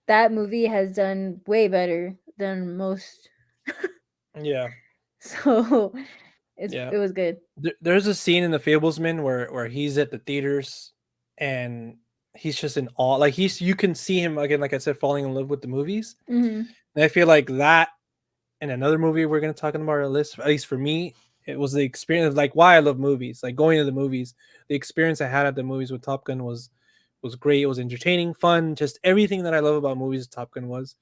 that movie has done way better than most. Yeah. So Yeah. it was good. There's a scene in The Fablesman where he's at the theaters and he's just in awe. Like you can see him again, like I said, falling in love with the movies. Hmm. And I feel like that and another movie we're gonna talk about on our list, at least for me, it was the experience of like why I love movies, like going to the movies. The experience I had at the movies with Top Gun was great. It was entertaining, fun, just everything that I love about movies. Top Gun was,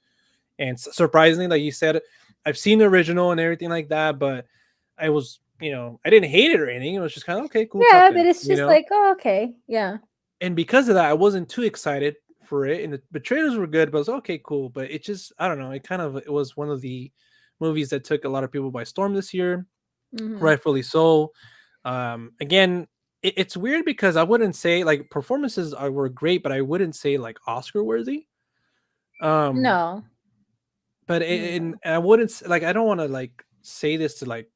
and surprisingly, like you said, I've seen the original and everything like that, but I was, I didn't hate it or anything. It was just kind of okay, cool Top Yeah, but Gun, it's just like, oh, okay, yeah. and because of that, I wasn't too excited for it. And the trailers were good, but it was okay, cool. But it just, I don't know. It was one of the movies that took a lot of people by storm this year, Hmm. rightfully so. Again, it's weird because I wouldn't say like performances were great, but I wouldn't say like Oscar worthy. Um, No, but no. and I wouldn't like I don't want to like say this to like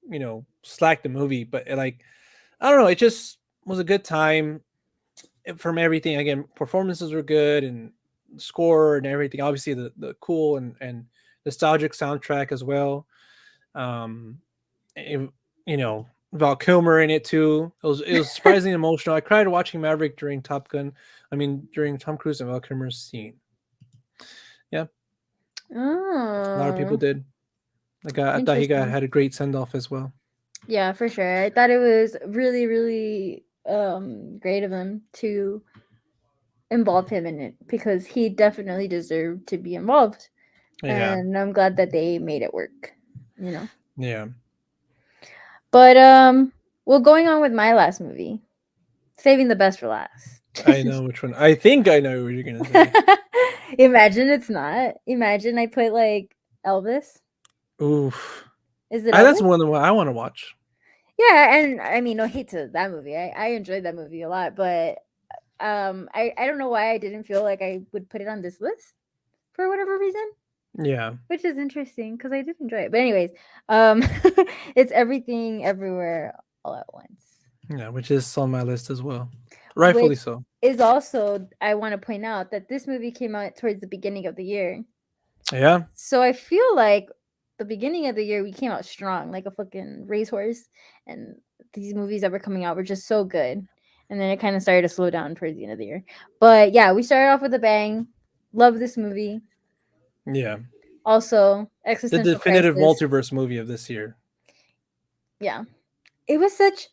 slack the movie, but like I don't know. It just was a good time. from everything. Again, performances were good and score and everything. Obviously, the cool and nostalgic soundtrack as well. Um, it, Val Kilmer in it too. It was surprisingly emotional. I cried watching Maverick during Top Gun. I mean, during Tom Cruise and Val Kilmer's scene. Yeah, a lot of people Oh, did. I thought he got interesting. had a great send off as well. Yeah, for sure. I thought it was really, really great of them to involve him in it because he definitely deserved to be involved. Yeah, And I'm glad that they made it work, you know. yeah. But well, going on with my last movie, saving the best for last. I know which one. I think I know what you're gonna say. Imagine it's not. Imagine I put like Elvis. Oof. Is it That's Elvis? one that I want to watch. Yeah, and I mean, no hate to that movie. I enjoyed that movie a lot, but I don't know why I didn't feel like I would put it on this list for whatever reason, Yeah, which is interesting because I did enjoy it. But anyways, it's everything everywhere all at once, yeah, which is on my list as well. which Rightfully so. is also I want to point out that this movie came out towards the beginning of the year. Yeah, So I feel like the beginning of the year we came out strong, like a fucking racehorse, and these movies that were coming out were just so good. And then it kind of started to slow down towards the end of the year. But yeah, we started off with a bang. Love this movie. yeah. Also, The existential definitive crisis. multiverse movie of this year. Yeah, it was such.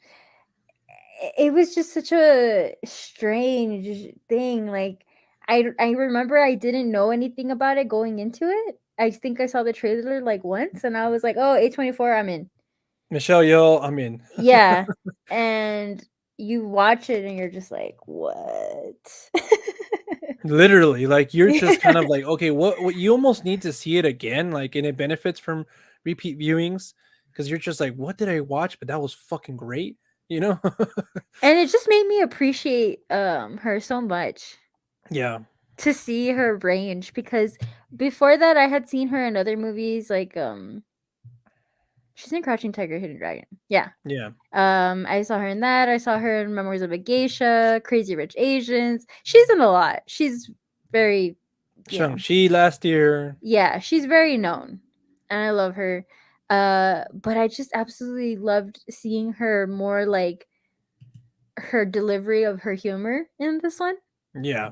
It was just such a strange thing. Like I remember I didn't know anything about it going into it. I think I saw the trailer like once, and I was like, "Oh, A24, I'm in." Michelle Yeoh, I'm in. Yeah, and you watch it and you're just like, "What?" Literally, like you're just kind of like, okay, what you almost need to see it again, like, and it benefits from repeat viewings because you're just like, what did I watch? But that was fucking great, you know? And it just made me appreciate her so much Yeah, to see her range because before that I had seen her in other movies like she's in Crouching Tiger, Hidden Dragon. Yeah. yeah. I saw her in that. I saw her in Memoirs of a Geisha, Crazy Rich Asians. She's in a lot. She's very, you know, Shang-Chi last year. yeah, she's very known, and I love her. But I just absolutely loved seeing her more like her delivery of her humor in this one. Yeah.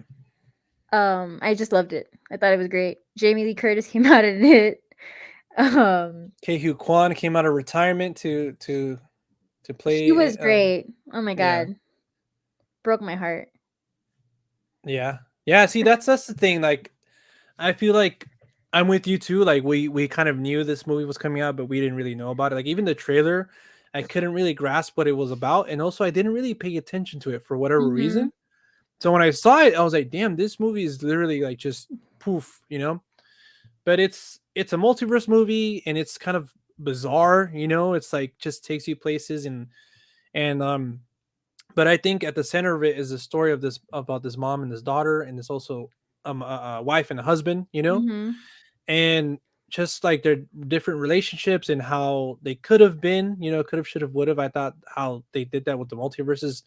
I just loved it. I thought it was great. Jamie Lee Curtis came out in it. Um, Ke Kwan came out of retirement to she play. was great. Oh my Yeah, god, broke my heart. yeah, yeah. See, that's the thing. Like, I feel like I'm with you too. Like, we kind of knew this movie was coming out, but we didn't really know about it. Like, even the trailer, I couldn't really grasp what it was about, and also I didn't really pay attention to it for whatever Mhm. reason. So when I saw it, I was like, "Damn, this movie is literally like just poof," you know. But it's a multiverse movie, and it's kind of bizarre, you know. It's like just takes you places and but I think at the center of it is the story of this about this mom and this daughter, and it's also a wife and a husband, you know, Mhm. and just like their different relationships and how they could have been, you know, could have, should have, would have. I thought how they did that with the multiverses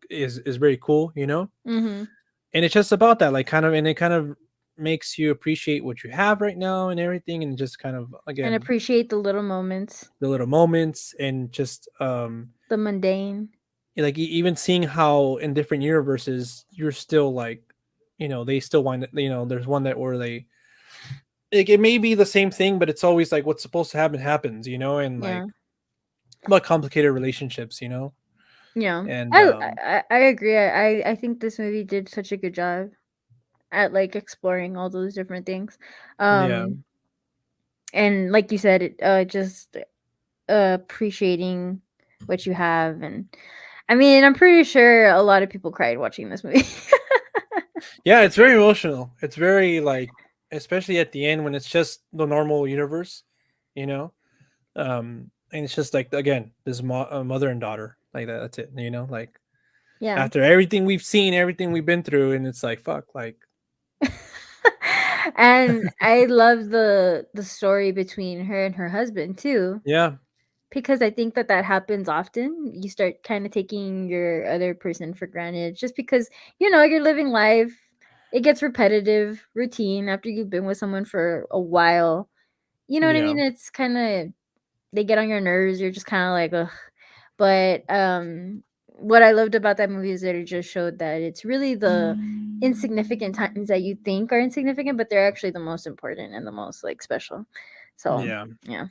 is very cool, you know, Mhm. and it's just about that, like kind of, and it kind of makes you appreciate what you have right now and everything, and just kind of And again appreciate the little moments, the little moments and just the mundane. like even seeing how in different universes you're still like, you know, they still wind, you know, there's one that where they like it may be the same thing, but it's always like what's supposed to happen happens, you know, and Yeah. like about complicated relationships, you know, Yeah. and I agree. I think this movie did such a good job at like exploring all those different things. yeah, Um and like you said, it just appreciating what you have, and I mean, I'm pretty sure a lot of people cried watching this movie. yeah, it's very emotional. It's very like, especially at the end when it's just the normal universe, you know, and it's just like again this mother and daughter like that. That's it, you know, like Yeah. after everything we've seen, everything we've been through, and it's like fuck, like And I love the story between her and her husband too, yeah, because I think that that happens often. You start kind of taking your other person for granted just because, you're living life. It gets repetitive, routine after you've been with someone for a while. You know what I Yeah. mean? It's kind of, they get on your nerves. You're just kind of like, ugh. But what I loved about that movie is that it just showed that it's really the insignificant times that you think are insignificant, but they're actually the most important and the most like special. So Yeah. yeah,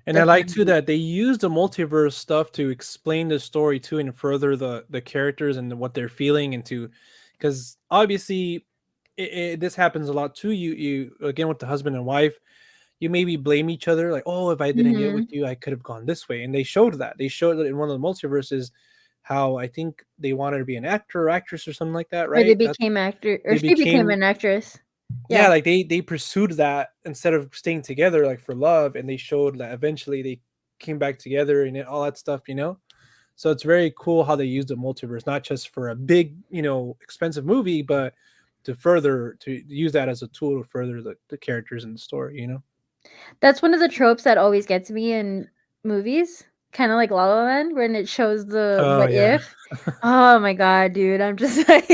And I like too definitely. that they use the multiverse stuff to explain the story too and further the characters and what they're feeling and to because obviously this happens a lot too. You again with the husband and wife, you maybe blame each other like, oh, if I didn't get with Hmm. you, I could have gone this way. And they showed that. They showed that in one of the multiverses how I think they wanted to be an actor or actress or something like that, Or they right? That's became actor, or they she became became an actress. yeah, Yeah, like they pursued that instead of staying together like for love, and they showed that eventually they came back together and all that stuff. So it's very cool how they use the multiverse, not just for a big, expensive movie, but to use that as a tool to further the characters in the story. that's one of the tropes that always gets me in movies. Kind of like La La Land, when it shows the Oh what yeah. if. Oh my god, dude! I'm just like,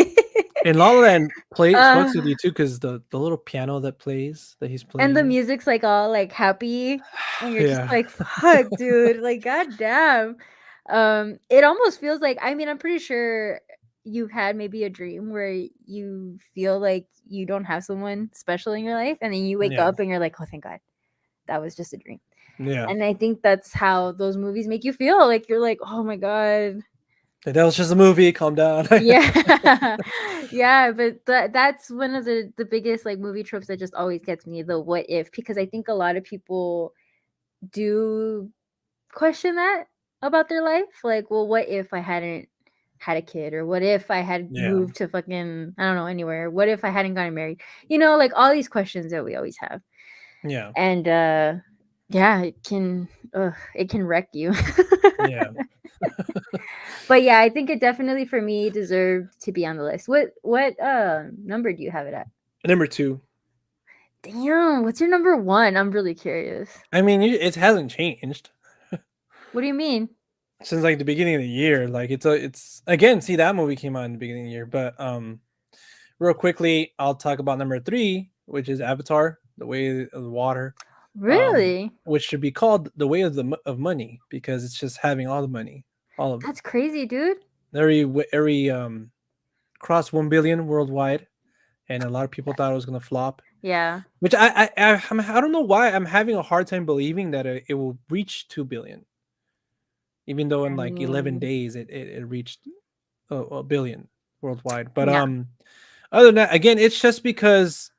And La La Land plays uh, fucks with you too because the little piano that he's and the playing. music's like all like happy, and you're just Yeah. like, fuck, dude, like goddamn. It almost feels like, I mean, I'm pretty sure you've had maybe a dream where you feel like you don't have someone special in your life, and then you wake Yeah. up and you're like, oh, thank God, that was just a dream. Yeah. And I think that's how those movies make you feel. Like you're like, oh my God. Like, that was just a movie. Calm down. Yeah. Yeah, but that's one of the biggest like movie tropes that just always gets me, the what if, because I think a lot of people do question that about their life. Like, well, what if I hadn't had a kid, or what if I had Yeah. moved to fucking, I don't know, anywhere? What if I hadn't gotten married? Like all these questions that we always have. Yeah. And yeah, it can wreck you. Yeah. But yeah, I think it definitely for me deserved to be on the list. What number do you have it at? Number two. Damn, what's your number one? I'm really curious. I mean, it hasn't changed What do you mean? since like the beginning of the year. Like it's again. See, that movie came out in the beginning of the year, but real quickly, I'll talk about number three, which is Avatar: The Way of the Water, Really? which should be called The Way of Money because it's just having all the money, all of it. That's crazy, dude. Every crossed 1 billion worldwide, and a lot of people thought it was gonna flop. Yeah. Which I don't know why I'm having a hard time believing that it will reach 2 billion, even though in I like 11 mean, days it reached a billion worldwide. But yeah. other than that, again, it's just because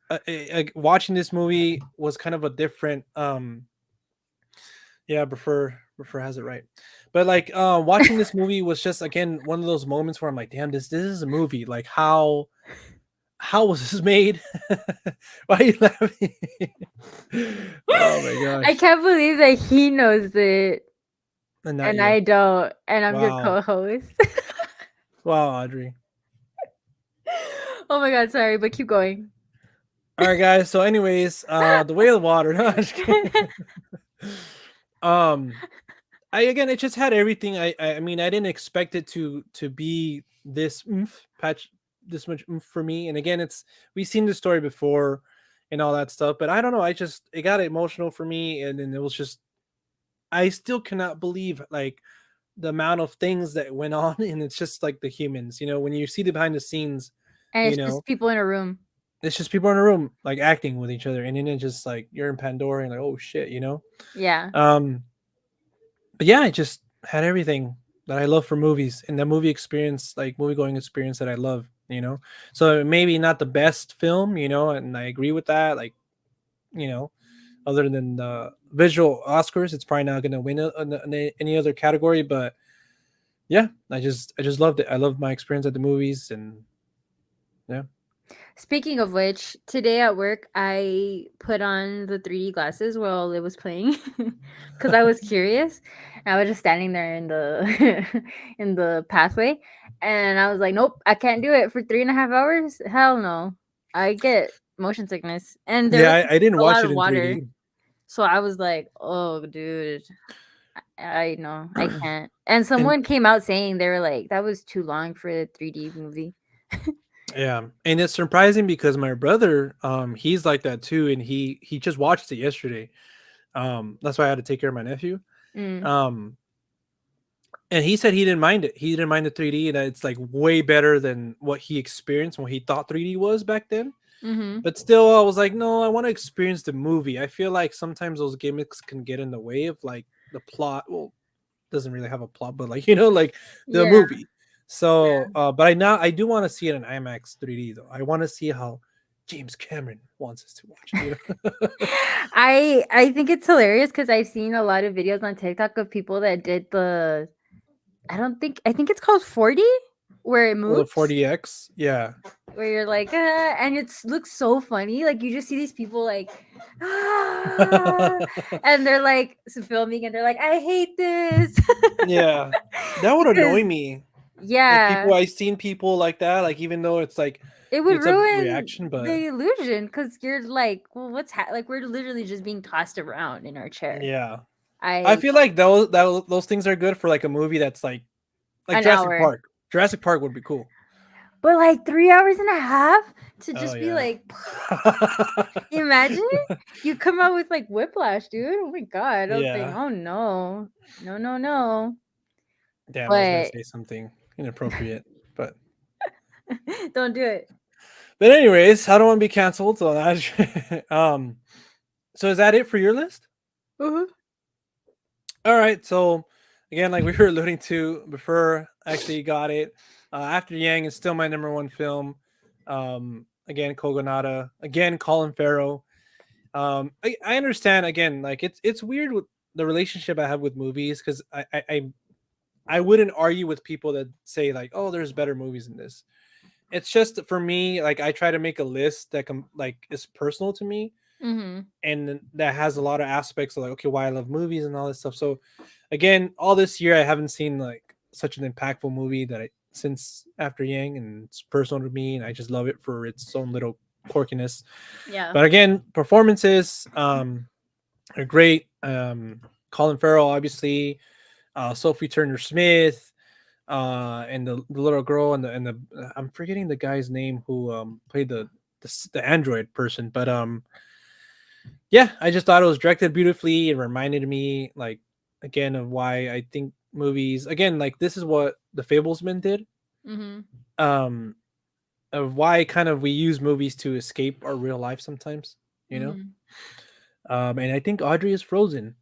watching this movie was kind of a different yeah, prefer has it right. But like watching this movie was just again one of those moments where I'm like, damn, this is a movie. Like how was this made? Why are you laughing? Oh my I gosh. can't believe that he knows it And not and you. I don't, and I'm your Wow. co-host. Wow, Audrey. Oh my god, sorry, but keep going. All right, guys. So, anyways, the way of the water. No, I'm just kidding. um, I again, it just had everything. I mean, I didn't expect it to be this patch, this much for me. And again, we've seen this story before, and all that stuff. But I don't know. It got emotional for me, and then it was just I still cannot believe like the amount of things that went on, and it's just like the humans. When you see the behind the scenes, And you it's know just people in a room. it's just people in a room like acting with each other, and then it's just like you're in Pandora and like, oh shit. Yeah. Um, but yeah, I just had everything that I love for movies and the movie experience, like movie going experience that I love. So maybe not the best film, and I agree with that. Like, you know, other than the visual Oscars, it's probably not gonna win any other category. But yeah, I just loved it. I loved my experience at the movies, and yeah. Speaking of which, today at work I put on the 3D glasses while it was playing because I was curious. And I was just standing there in the in the pathway, and I was like, "Nope, I can't do it for 3.5 hours. Hell no, I get motion sickness." And there Yeah, was I didn't a watch lot it of in water, 3D. so I was like, "Oh, dude." I know. I can't. And And someone came out saying they were like, that was too long for the 3D movie. yeah, and it's surprising because my brother, he's like that too, and he just watched it yesterday. That's why I had to take care of my nephew. Mm. Um, and he said he didn't mind it. He didn't mind the 3D, and that it's like way better than what he experienced when he thought 3D was back then. Mhm. But still, I was like, no, I want to experience the movie. I feel like sometimes those gimmicks can get in the way of like the plot. Well, doesn't really have a plot, but like like the Yeah. movie. So, but I do want to see it in IMAX 3D though. I want to see how James Cameron wants us to watch it. I think it's hilarious because I've seen a lot of videos on TikTok of people that did the I think it's called 40 where it Well, the moves. 4DX, yeah. Where you're like, and it looks so funny. Like you just see these people like, ah, and they're like filming, and they're like, I hate this Yeah, that would because annoy me if yeah, people I seen people like that. Like even though it's like it would it's a ruin reaction, but the illusion because you're like, well, like we're literally just being tossed around in our chair. yeah, I I feel like those things are good for like a movie that's like an Jurassic hour, Park. Jurassic Park would be cool. but like 3 hours and a half to Oh just be yeah. like, imagine you come out with like whiplash, dude. Oh my god, I was like, Yeah. oh no, no, no, no. Damn, I was gonna But say something inappropriate, but don't do it. anyways, I don't want to be canceled. So so is that it for your list? Mhm. All right. So again, like we were alluding to before, I actually got it. After Yang is still my number one film. Again, Kogonada. Again, Colin Farrell. I understand. Again, like it's weird with the relationship I have with movies because I wouldn't argue with people that say like, oh, there's better movies than this. It's just for me, like I try to make a list that like is personal to me Mhm. and that has a lot of aspects of like, okay, why I love movies and all this stuff. So again, all this year I haven't seen like such an impactful movie that I since After Yang, and it's personal to me and I just love it for its own little quirkiness. Yeah. But again, performances are great. Colin Farrell, obviously, Sophie Turner Smith, and the little girl and the I'm forgetting the guy's name who played the android person, but yeah, I just thought it was directed beautifully. It reminded me like again of why I think movies again like this is what the Fablesman did. Mhm. Um, of why kind of we use movies to escape our real life sometimes, you know. Mhm. And I think Audrey is frozen.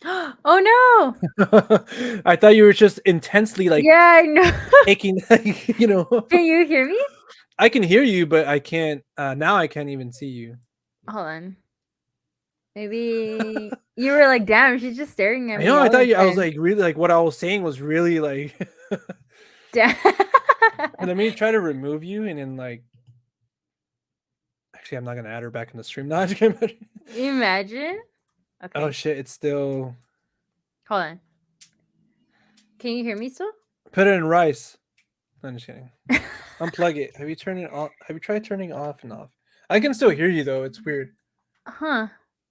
Oh no. I thought you were just intensely like Yeah, I know. taking, you know. Can you hear me? I can hear you, but I can't. Now I can't even see you. Hold on. Maybe you were like, damn, she's just staring at I me know. I all thought the you. I was time. like really like what I was saying was really like. Damn. And let me try to remove you, and then like. Actually, I'm not gonna add her back in the stream. No, Imagine. oh Okay. shit! It's still. Hold on. Can you hear me still? Put it in rice. No, I'm just kidding. Unplug it. Have you turned it on? Have you tried turning off and off? I can still hear you though. It's weird. Huh.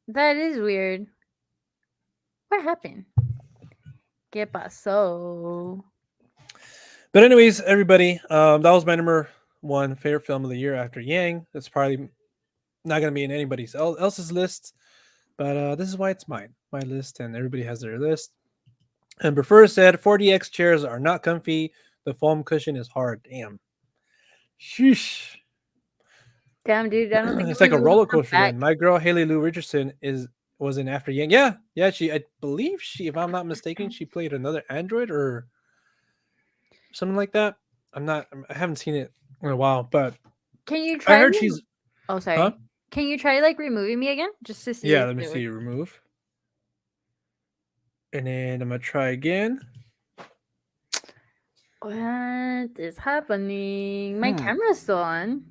That is weird. What happened? ¿Qué pasó? But anyways, everybody, that was my number one favorite film of the year after Yang. That's probably not gonna be in anybody's else's list, but this is why it's my list, and everybody has their list. And Prefer said 40x chairs are not comfy. The foam cushion is hard. Damn. Sheesh. Damn, dude, I don't think It's we like a will roller come coaster. back. Then my girl Haley Lou Richardson was in After Yang. Yeah, yeah. I believe if I'm not mistaken, she played another android or something like that. I haven't seen it in a while, but Can you I try? heard she's, Oh, huh? sorry. Can you try like removing me again, just to see Yeah, if let me it see. works? Remove, and then I'm gonna try again. What is happening? My Hmm. camera's still on.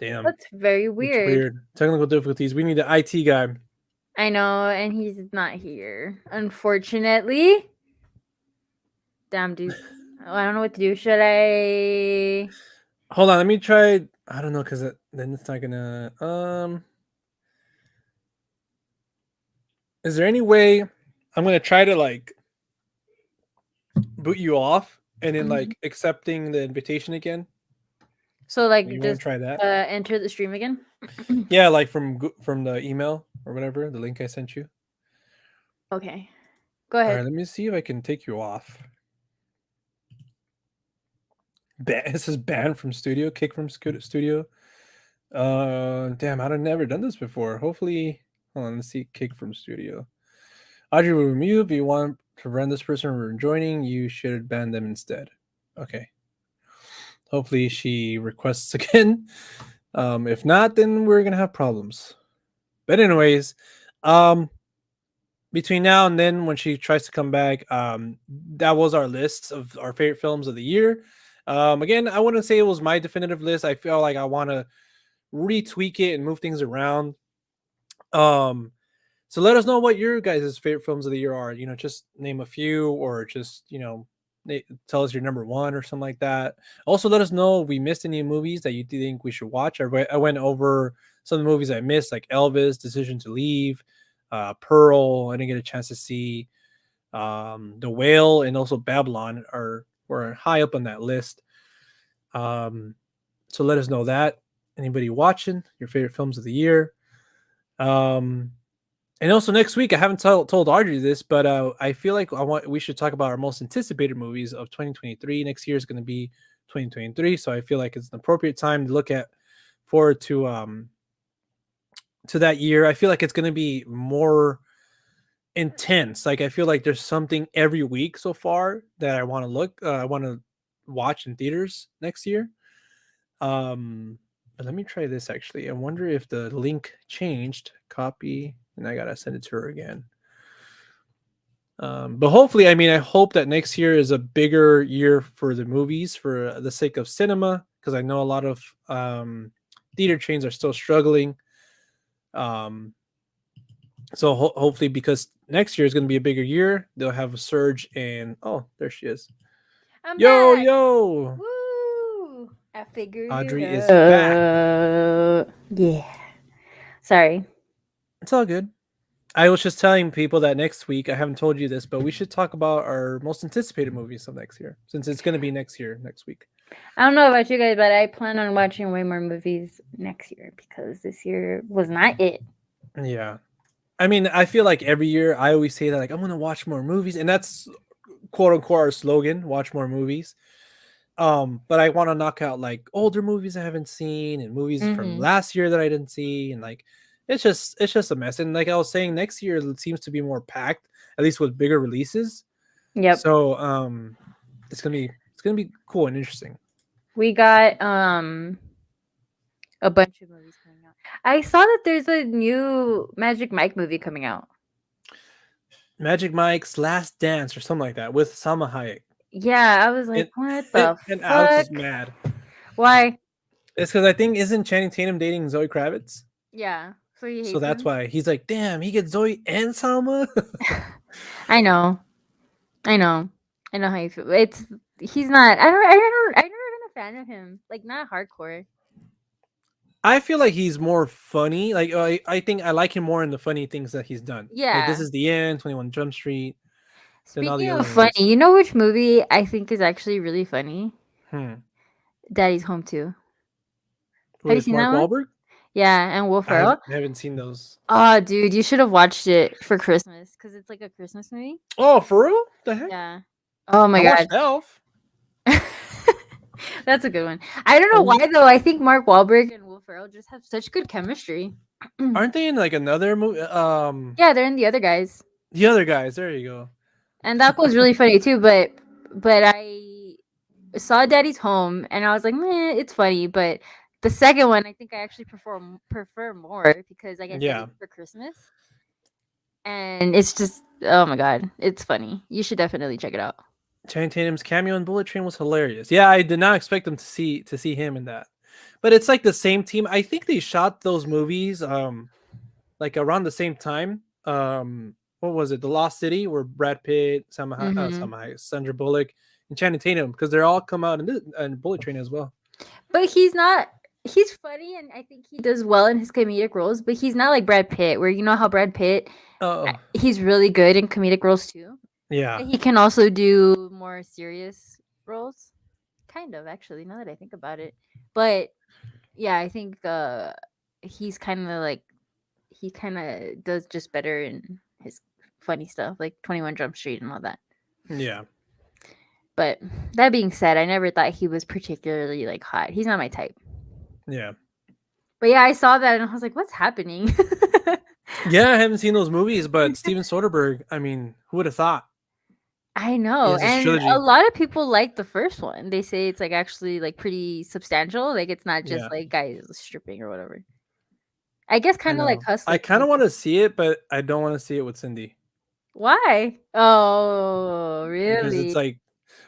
Damn, That's very it's weird. weird. Technical difficulties. We need the IT guy. I know, and he's not here, unfortunately. Damn, dude. Oh, I don't know what to do. Should I? Hold on, let me try. I don't know because then it's not gonna. Is there any way I'm gonna try to like boot you off and then Mhm. like accepting the invitation again. So like You want to just try that? enter the stream again. Yeah, like from the email or whatever, the link I sent you. Okay, go All ahead. right, let me see if I can take you off. It says ban from studio, kick from studio. Damn, I've never done this before. Hopefully, hold on. Let's see, kick from studio. Audrey will remove. If you want to prevent this person from joining, you should ban them instead. Okay. Hopefully, she requests again. If not, then we're gonna have problems. But anyways, um, between now and then, when she tries to come back, that was our list of our favorite films of the year. Again, I wouldn't say it was my definitive list. I feel like I want to retweak it and move things around. Um, so let us know what your guys' favorite films of the year are. Just name a few, or just tell us your number one or something like that. Also, let us know if we missed any movies that you think we should watch. I went over some of the movies I missed, like Elvis, Decision to Leave, Pearl. I didn't get a chance to see. The Whale and also Babylon were high up on that list. Um, so let us know that. Anybody watching your favorite films of the year? Um, and also next week, I haven't told Audrey this, but I feel like we should talk about our most anticipated movies of 2023. Next year is going to be 2023, so I feel like it's an appropriate time to look at forward to that year. I feel like it's going to be more intense. Like I feel like there's something every week so far that I want to watch in theaters next year. But let me try this actually. I wonder if the link changed. Copy, and I gotta send it to her again. But hopefully, I mean, I hope that next year is a bigger year for the movies for the sake of cinema, because I know a lot of theater chains are still struggling. Um, so hopefully, because next year is going to be a bigger year, they'll have a surge. And oh, there she is. I'm Yo, back. yo, Woo! I figured it Audrey is back. out. Yeah. Sorry. It's all good. I was just telling people that next week, I haven't told you this, but we should talk about our most anticipated movies of next year, since it's going to be next week. I don't know about you guys, but I plan on watching way more movies next year because this year was not it. Yeah. I mean, I feel like every year I always say that, like, I'm going to watch more movies. And that's quote unquote our slogan, watch more movies. But I want to knock out like older movies I haven't seen and movies from Mm-hmm. last year that I didn't see. And like, it's just a mess. And like I was saying, next year it seems to be more packed, at least with bigger releases. Yep. So, it's gonna be cool and interesting. We got a bunch of movies coming out. I saw that there's a new Magic Mike movie coming out. Magic Mike's Last Dance or something like that with Salma Hayek. Yeah, I was like, And what the and Alex fuck? is mad. Why? It's because I think isn't Channing Tatum dating Zoe Kravitz? Yeah. So he So hates that's him. why he's like, damn, he gets Zoe and Salma. I know. I know. I know how you feel. It's he's not. I've never been a fan of him. Like not hardcore. I feel like he's more funny. Like I think I like him more in the funny things that he's done. Like This Yeah. Is the End, 21 Jump Street, than all Speaking the of other funny, ones. you know which movie I think is actually really funny? Hmm. Daddy's Home 2. Have you With seen that Mark one? Wahlberg, Yeah, and Will Ferrell. I haven't seen those. Oh, dude, you should have watched it for Christmas because it's like a Christmas movie. Oh, for real? The heck? Yeah. Oh my I god. watched Elf. That's a good one. I don't know And why though. I think Mark Wahlberg and Will Ferrell just have such good chemistry. aren't they in like another movie? Yeah, they're in the other guys. The other guys. There you go. And that was really funny too, but I saw Daddy's Home and I was like, meh, it's funny, but the second one I think I actually prefer more because like I said Yeah. it's for Christmas. And it's just oh my god, it's funny. You should definitely check it out. Channing Tatum's cameo in Bullet Train was hilarious. Yeah, I did not expect them to see him in that. But it's like the same team. I think they shot those movies like around the same time. What was it? The Lost City, where Brad Pitt, Hmm. Sandra Bullock, and Channing Tatum, because they're all come out in Bullet Train as well. But he's not. he's funny, and I think he does well in his comedic roles, but he's not like Brad Pitt, where you know how Brad Pitt, Oh, he's really good in comedic roles too. yeah, But he can also do more serious roles. Kind of, actually, now that I think about it. But yeah, I think he's kind of like he kind of does just better in his funny stuff, like 21 Jump Street and all that. yeah, But that being said, I never thought he was particularly like hot. He's not my type. yeah, But yeah, I saw that and I was like, what's happening? yeah. I haven't seen those movies, but Steven Soderbergh. I mean, who would have thought? I He know. has this And a trilogy. lot of people like the first one. They say it's like actually like pretty substantial. Like it's not just Yeah, like guys stripping or whatever. I guess I kind of like know. I Hustlers. kind of want to see it, but I don't want to see it with Cindy Why? Oh, because it's really? like.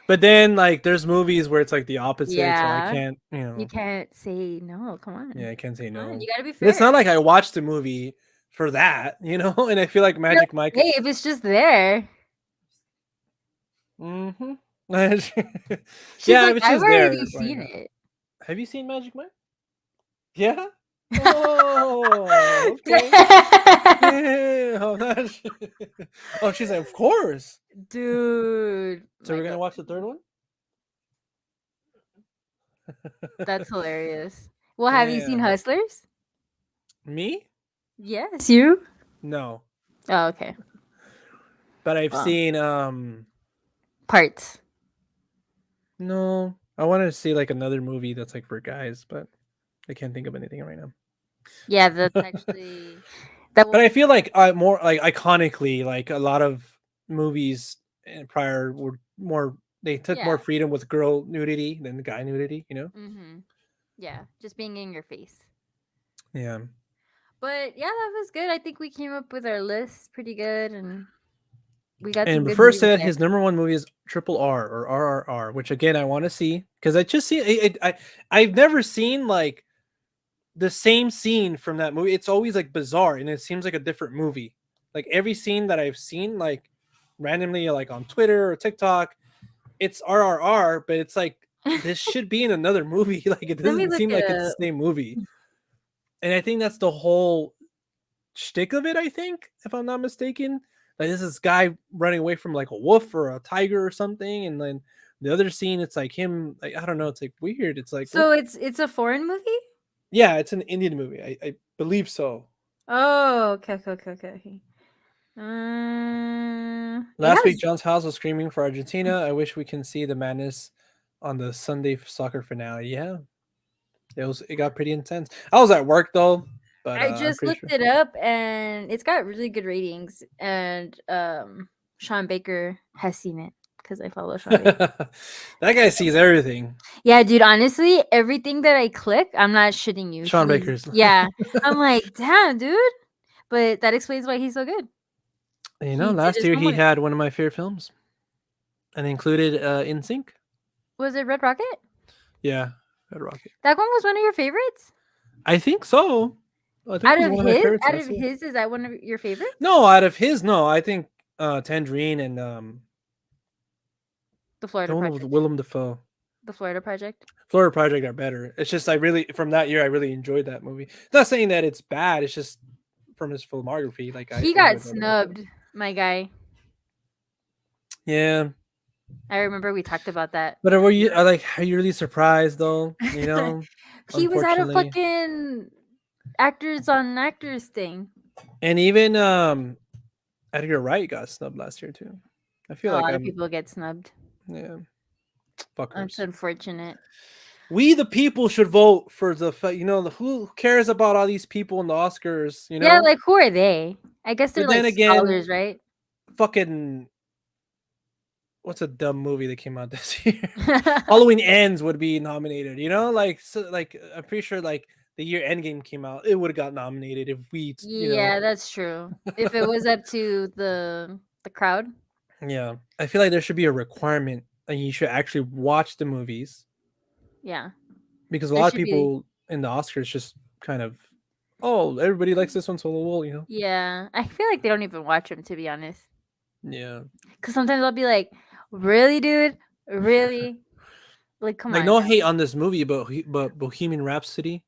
But then, like, there's movies where it's like the opposite, so I Yeah. can't, You can't say no. Come yeah, on. I can't say Come on. You no. gotta be And it's fair. not like I watched the movie for that, and I feel like You're Magic Mike. okay if it's just there. Mm-hmm. She's Yeah, like, if it's I've just already there, why seen not? it. Have you seen Magic Mike? Yeah. Oh, okay. Yeah. Oh, oh, she's like, of course. Dude, So my we're gonna God, watch the third one. that's hilarious. Well, have you seen Damn. Hustlers? Me? Yes, you. No, Oh, okay. but I've Well, seen. parts. No, I wanted to see like another movie that's like for guys, but I can't think of anything right now. Yeah, that's actually that But one. I feel like more like iconically, like a lot of movies prior were more. They took Yeah. more freedom with girl nudity than guy nudity. Mhm. Yeah, just being in your face. Yeah. But yeah, that was good. I think we came up with our list pretty good, and we got some And good first movies said there. his number one movie is Triple R or RRR, which again I want to see because I just see I've never seen like the same scene from that movie. It's always like bizarre and it seems like a different movie. Like every scene that I've seen, like randomly, like on Twitter or TikTok, it's RRR, but it's like this should be in another movie. Like it Let me doesn't look seem like it it's up. the same movie. And I think that's the whole shtick of it. I think, if I'm not mistaken, like this guy running away from like a wolf or a tiger or something, and then the other scene, it's like him. Like I don't know. It's like weird. It's like what? So it's a foreign movie? Yeah, it's an Indian movie. I believe so. Oh, okay, okay, okay, okay. Okay. It Last week, has. John's house was screaming for Argentina. I wish we can see the madness on the Sunday soccer finale. Yeah, it got pretty intense. I was at work though, but I I'm just pretty looked sure. it up, and it's got really good ratings. And Sean Baker has seen it because I follow Sean Baker. That guy sees everything. Yeah, dude. Honestly, everything that I click, I'm not shitting you. Sean Baker's. Yeah. I'm like, damn, dude. But that explains why he's so good. He did Last his year he homework. had one of my favorite films, and included In Sync. Was it Red Rocket? Yeah, Red Rocket. That one was one of your favorites? I think so. I think it was one of my favorites Out of last year. his, is that one of your favorites? No, out of his, no. I think Tangerine and The the Florida one with Project. Willem Dafoe. The Florida Project. Florida Project are better. It's just I really from that year I really enjoyed that movie. Not saying that it's bad. It's just from his filmography. Like I He got enjoyed Red Rocket. snubbed, my guy. Yeah, I remember we talked about that. but are you really surprised though? He was at a Unfortunately, fucking actors on actors thing. and even Edgar Wright got snubbed last year too. I A feel like lot of I'm people get snubbed. yeah That's fuckers. unfortunate. We the people should vote for who cares about all these people in the Oscars, Yeah, like who are they? I guess they're But like then again, scholars, right? fucking what's a dumb movie that came out this year? Halloween Ends would be nominated, like so, like I'm pretty sure like the year Endgame came out, it would have got nominated if Yeah, that's true. If it was up to the crowd. yeah. I feel like there should be a requirement and you should actually watch the movies Yeah. because a There lot of should be. people in the Oscars just kind of oh everybody likes this one so well. Yeah. I feel like they don't even watch them, to be honest. Yeah. Cuz sometimes I'll be like, "Really, dude? Really?" Like, come Like on no now. hate on this movie, but Bohemian Rhapsody.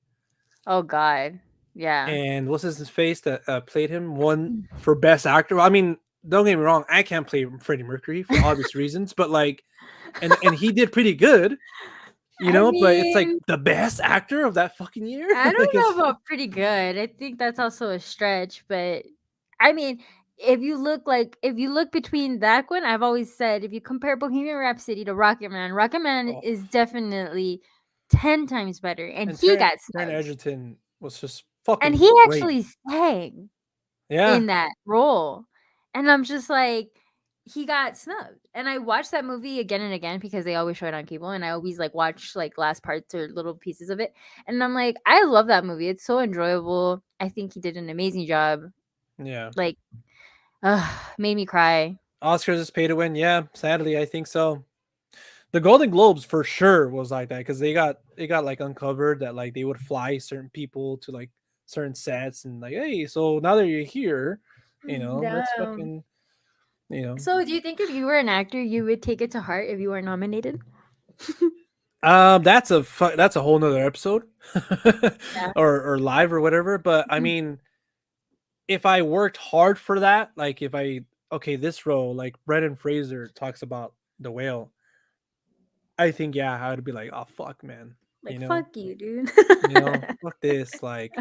Oh God. Yeah. And what's his face that played him won for best actor. Well, I mean, don't get me wrong, I can't play Freddie Mercury for obvious reasons, but like, and he did pretty good, you I know. But it's like mean, the best actor of that fucking year. I Like, don't know about pretty good. I think that's also a stretch, but I mean, if you look between that one, I've always said if you compare Bohemian Rhapsody to Rocket Man oh, is definitely 10 times better, and and he Taron got Taron snubbed. Egerton was just And fucking he great. actually sang Yeah, in that role. And I'm just like, he got snubbed. And I watched that movie again and again because they always show it on cable, and I always like watch like last parts or little pieces of it. And I'm like, I love that movie. It's so enjoyable. I think he did an amazing job. yeah. Like, made me cry. Oscars is pay to win. Yeah, sadly, I think so. The Golden Globes for sure was like that because they got like uncovered that like they would fly certain people to like certain sets and like, hey, so now that you're here, let's Damn. fucking you know. So, do you think if you were an actor, you would take it to heart if you were nominated? That's a whole nother episode, Yeah. or live or whatever. But I Mhm. mean, if I worked hard for that, like if I okay, this role, like Brendan Fraser talks about the whale, I think yeah, I would be like, oh fuck, man, you Like, know, fuck you, dude. fuck this, like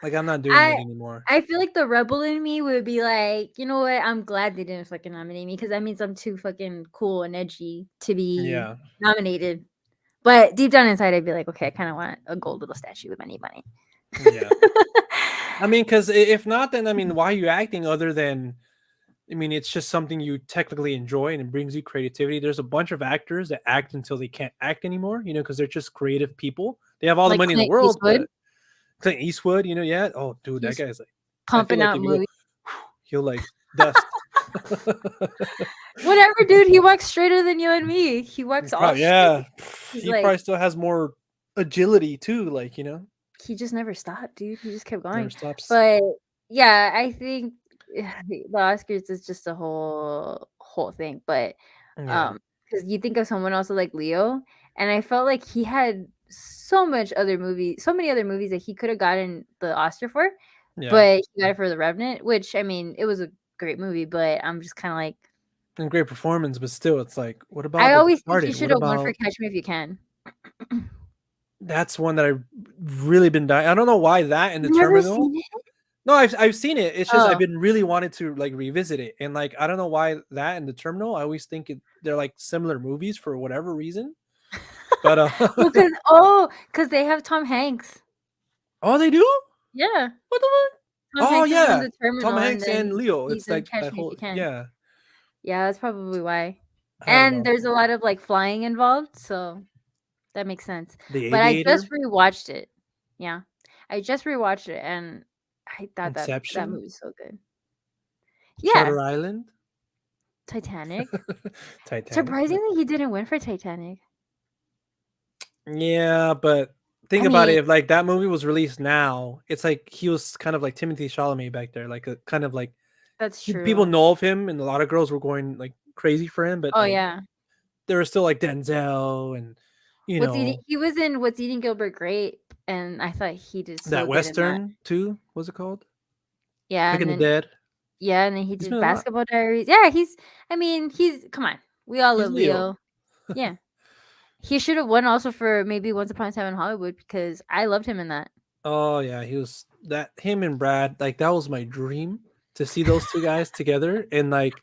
I'm not doing I that anymore. I feel like the rebel in me would be like, you know what? I'm glad they didn't fucking nominate me because that means I'm too fucking cool and edgy to be Yeah, nominated. But deep down inside, I'd be like, okay, I kind of want a gold little statue with my name on yeah. it. I mean, because if not, then I mean, why are you acting other than? I mean, it's just something you technically enjoy and it brings you creativity. There's a bunch of actors that act until they can't act anymore, because they're just creative people. They have all the Like money in the Clint world, Eastwood, but Clint Eastwood, yeah. Oh, dude, that he's guy's like, I feel pumping like out if you go, movies. he'll like dust. Whatever, dude. He walks straighter than you and me. He walks all Probably, straight. yeah. He's He like, probably still has more agility too, like, he just never stopped, dude. He just kept never going. stops. But yeah, I think the Oscars is just a whole thing. But Yeah, because you think of someone also like Leo, and I felt like he had so many other movies that he could have gotten the Oscar for, yeah. but he got it for The Revenant, which I mean, it was a great movie, but I'm just kind of like, And great performance, but still, it's like, what about I The always think he Departed? should What have won for about Catch Me If You Can. that's one that I've really been dying. I don't know why that and the You never Terminal. seen it? No, I've seen it. It's just I've Oh, been really wanted to like revisit it, and like I don't know why that and the Terminal. I always think they're like similar movies for whatever reason. But well, because they have Tom Hanks. oh, they do. Yeah, What the fuck? Tom Oh Hanks is in yeah, The Tom Terminal, and Hanks and then Leo. he's It's in like Catch that Me If whole You Can. yeah. Yeah, that's probably why. I heard And about there's a lot of like flying involved, so that makes sense. the But I just Aviator, rewatched it. Yeah, I just rewatched it, and I thought that Inception, movie's so good. Yeah, Shutter Island, Titanic. Titanic. Surprisingly, he didn't win for Titanic. Yeah, but think I about it. mean, If like that movie was released now, it's like he was kind of like Timothy Chalamet back there, like a kind of like that's people true. know of him, and a lot of girls were going like crazy for him. But Oh like yeah, there was still like Denzel and you What's eating? know He was in What's Eating Gilbert Grape, and I thought he did that so good in that. Western too. What's it called? Yeah, Quick and and the then Dead. yeah, and then he He's did been a lot. Basketball Diaries. Yeah, he's. I mean, he's. Come on, we all He's love Leo. Leo. Yeah, he should have won also for maybe Once Upon a Time in Hollywood because I loved him in that. Oh yeah, he was that him and Brad. Like that was my dream to see those two guys together, and like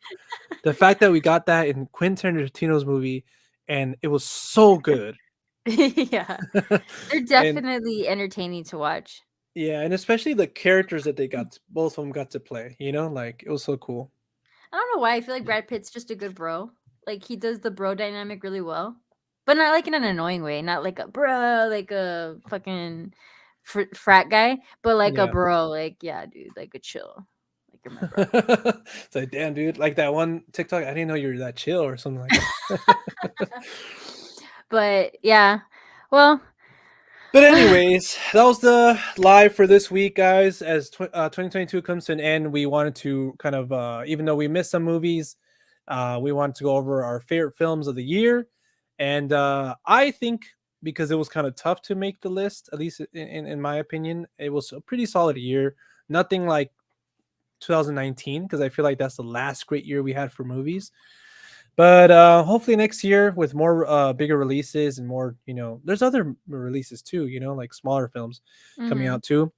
the fact that we got that in Quentin Tarantino's movie, and it was so good. Yeah, they're And definitely entertaining to watch. yeah, and especially the characters that both of them got to play. Like it was so cool. I don't know why I feel like Brad Pitt's just a good bro. Like he does the bro dynamic really well, but not like in an annoying way. Not like a bro, like a fucking frat guy, but like a Yeah. bro. Like yeah, dude, like a chill. Like you're my bro. It's like, damn, dude, like that one TikTok. I didn't know you were that chill or something like that. But yeah, well, But anyways, that was the live for this week, guys. As 2022 comes to an end, we wanted to kind of, even though we missed some movies, we wanted to go over our favorite films of the year. And I think because it was kind of tough to make the list. At least in my opinion, it was a pretty solid year. Nothing like 2019 because I feel like that's the last great year we had for movies. But hopefully next year with more bigger releases and more, there's other releases too, like smaller films coming Mhm. out too.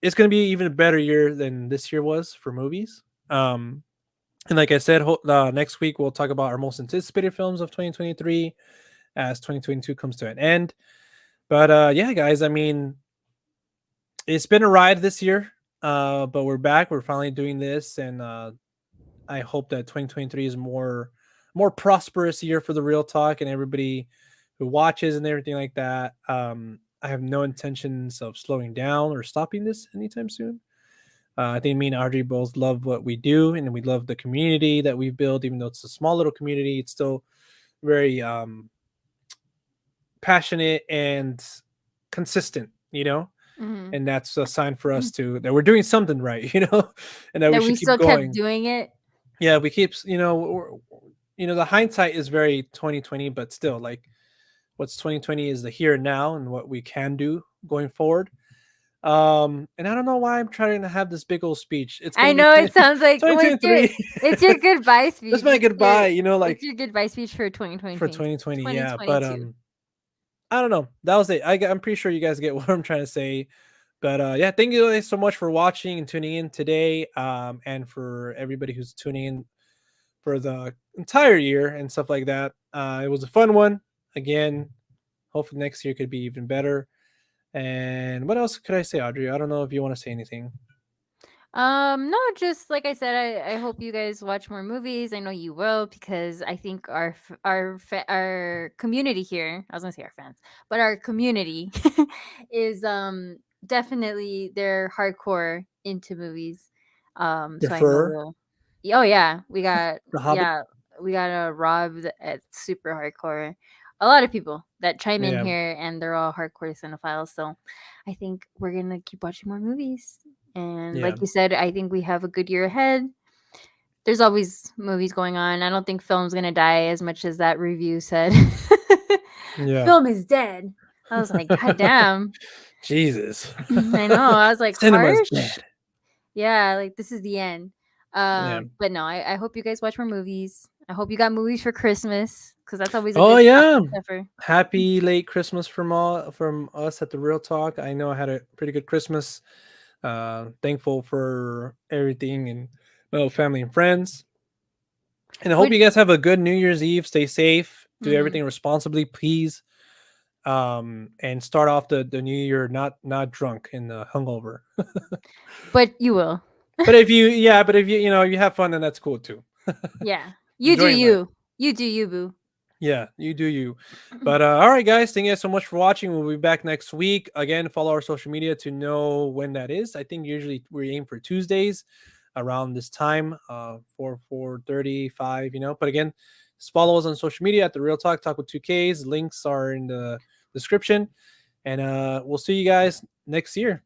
It's going to be even a better year than this year was for movies. And like I said, next week we'll talk about our most anticipated films of 2023 as 2022 comes to an end. But yeah, guys, I mean, it's been a ride this year, but we're back. We're finally doing this, and I hope that 2023 is more prosperous year for the Real Talk and everybody who watches and everything like that. I have no intentions of slowing down or stopping this anytime soon. I think me and Audrey both love what we do, and we love the community that we've built. Even though it's a small little community, it's still very passionate and consistent. Mhm. And that's a sign for us to that we're doing something right. And that we That we should keep still kept going. doing it. Yeah, we keep the hindsight is very 2020, but still, like, what's 2020 is the here and now and what we can do going forward. And I don't know why I'm trying to have this big old speech. It's I gonna be know it sounds like well, 2023. it's your goodbye That's speech. my goodbye, It's like, your goodbye speech for for 2020 2020. Yeah, but 2022. I don't know. That was it. I'm pretty sure you guys get what I'm trying to say. But yeah, thank you guys so much for watching and tuning in today. And for everybody who's tuning in for the entire year and stuff like that. It was a fun one. Again, hopefully next year could be even better. And what else could I say, Audrey? I don't know if you want to say anything. No, just like I said, I hope you guys watch more movies. I know you will because I think our community here, I was gonna say our fans, but our community is definitely they're hardcore into movies. So I know Defer we'll. Oh yeah, the Hobbit. yeah we got a Rob at super hardcore. A lot of people that chime in Yeah, here, and they're all hardcore cinephiles. So I think we're gonna keep watching more movies. And yeah, like you said, I think we have a good year ahead. There's always movies going on. I don't think film's gonna die as much as that review said. yeah. Film is dead. I was like, God damn. Jesus, I know. I was like, cinema's harsh. dead. Yeah, like this is the end. Yeah. But no, I hope you guys watch more movies. I hope you got movies for Christmas because that's always a Oh good yeah. stocking stuffer. Happy late Christmas from us at the Real Talk. I know I had a pretty good Christmas. Thankful for everything and family and friends. And I hope Which, you guys have a good New Year's Eve. Stay safe. Do mhm. everything responsibly, please. And start off the new year not drunk and hungover. But you will. But if you have fun, then that's cool too. Yeah, you do Enjoying life. you. You do you, boo. Yeah, you do you. But all right, guys, thank you guys so much for watching. We'll be back next week. Again, follow our social media to know when that is. I think usually we aim for Tuesdays around this time, 4:35. But again, just follow us on social media at the Real Talk Talk with 2Ks. Links are in the description, and we'll see you guys next year.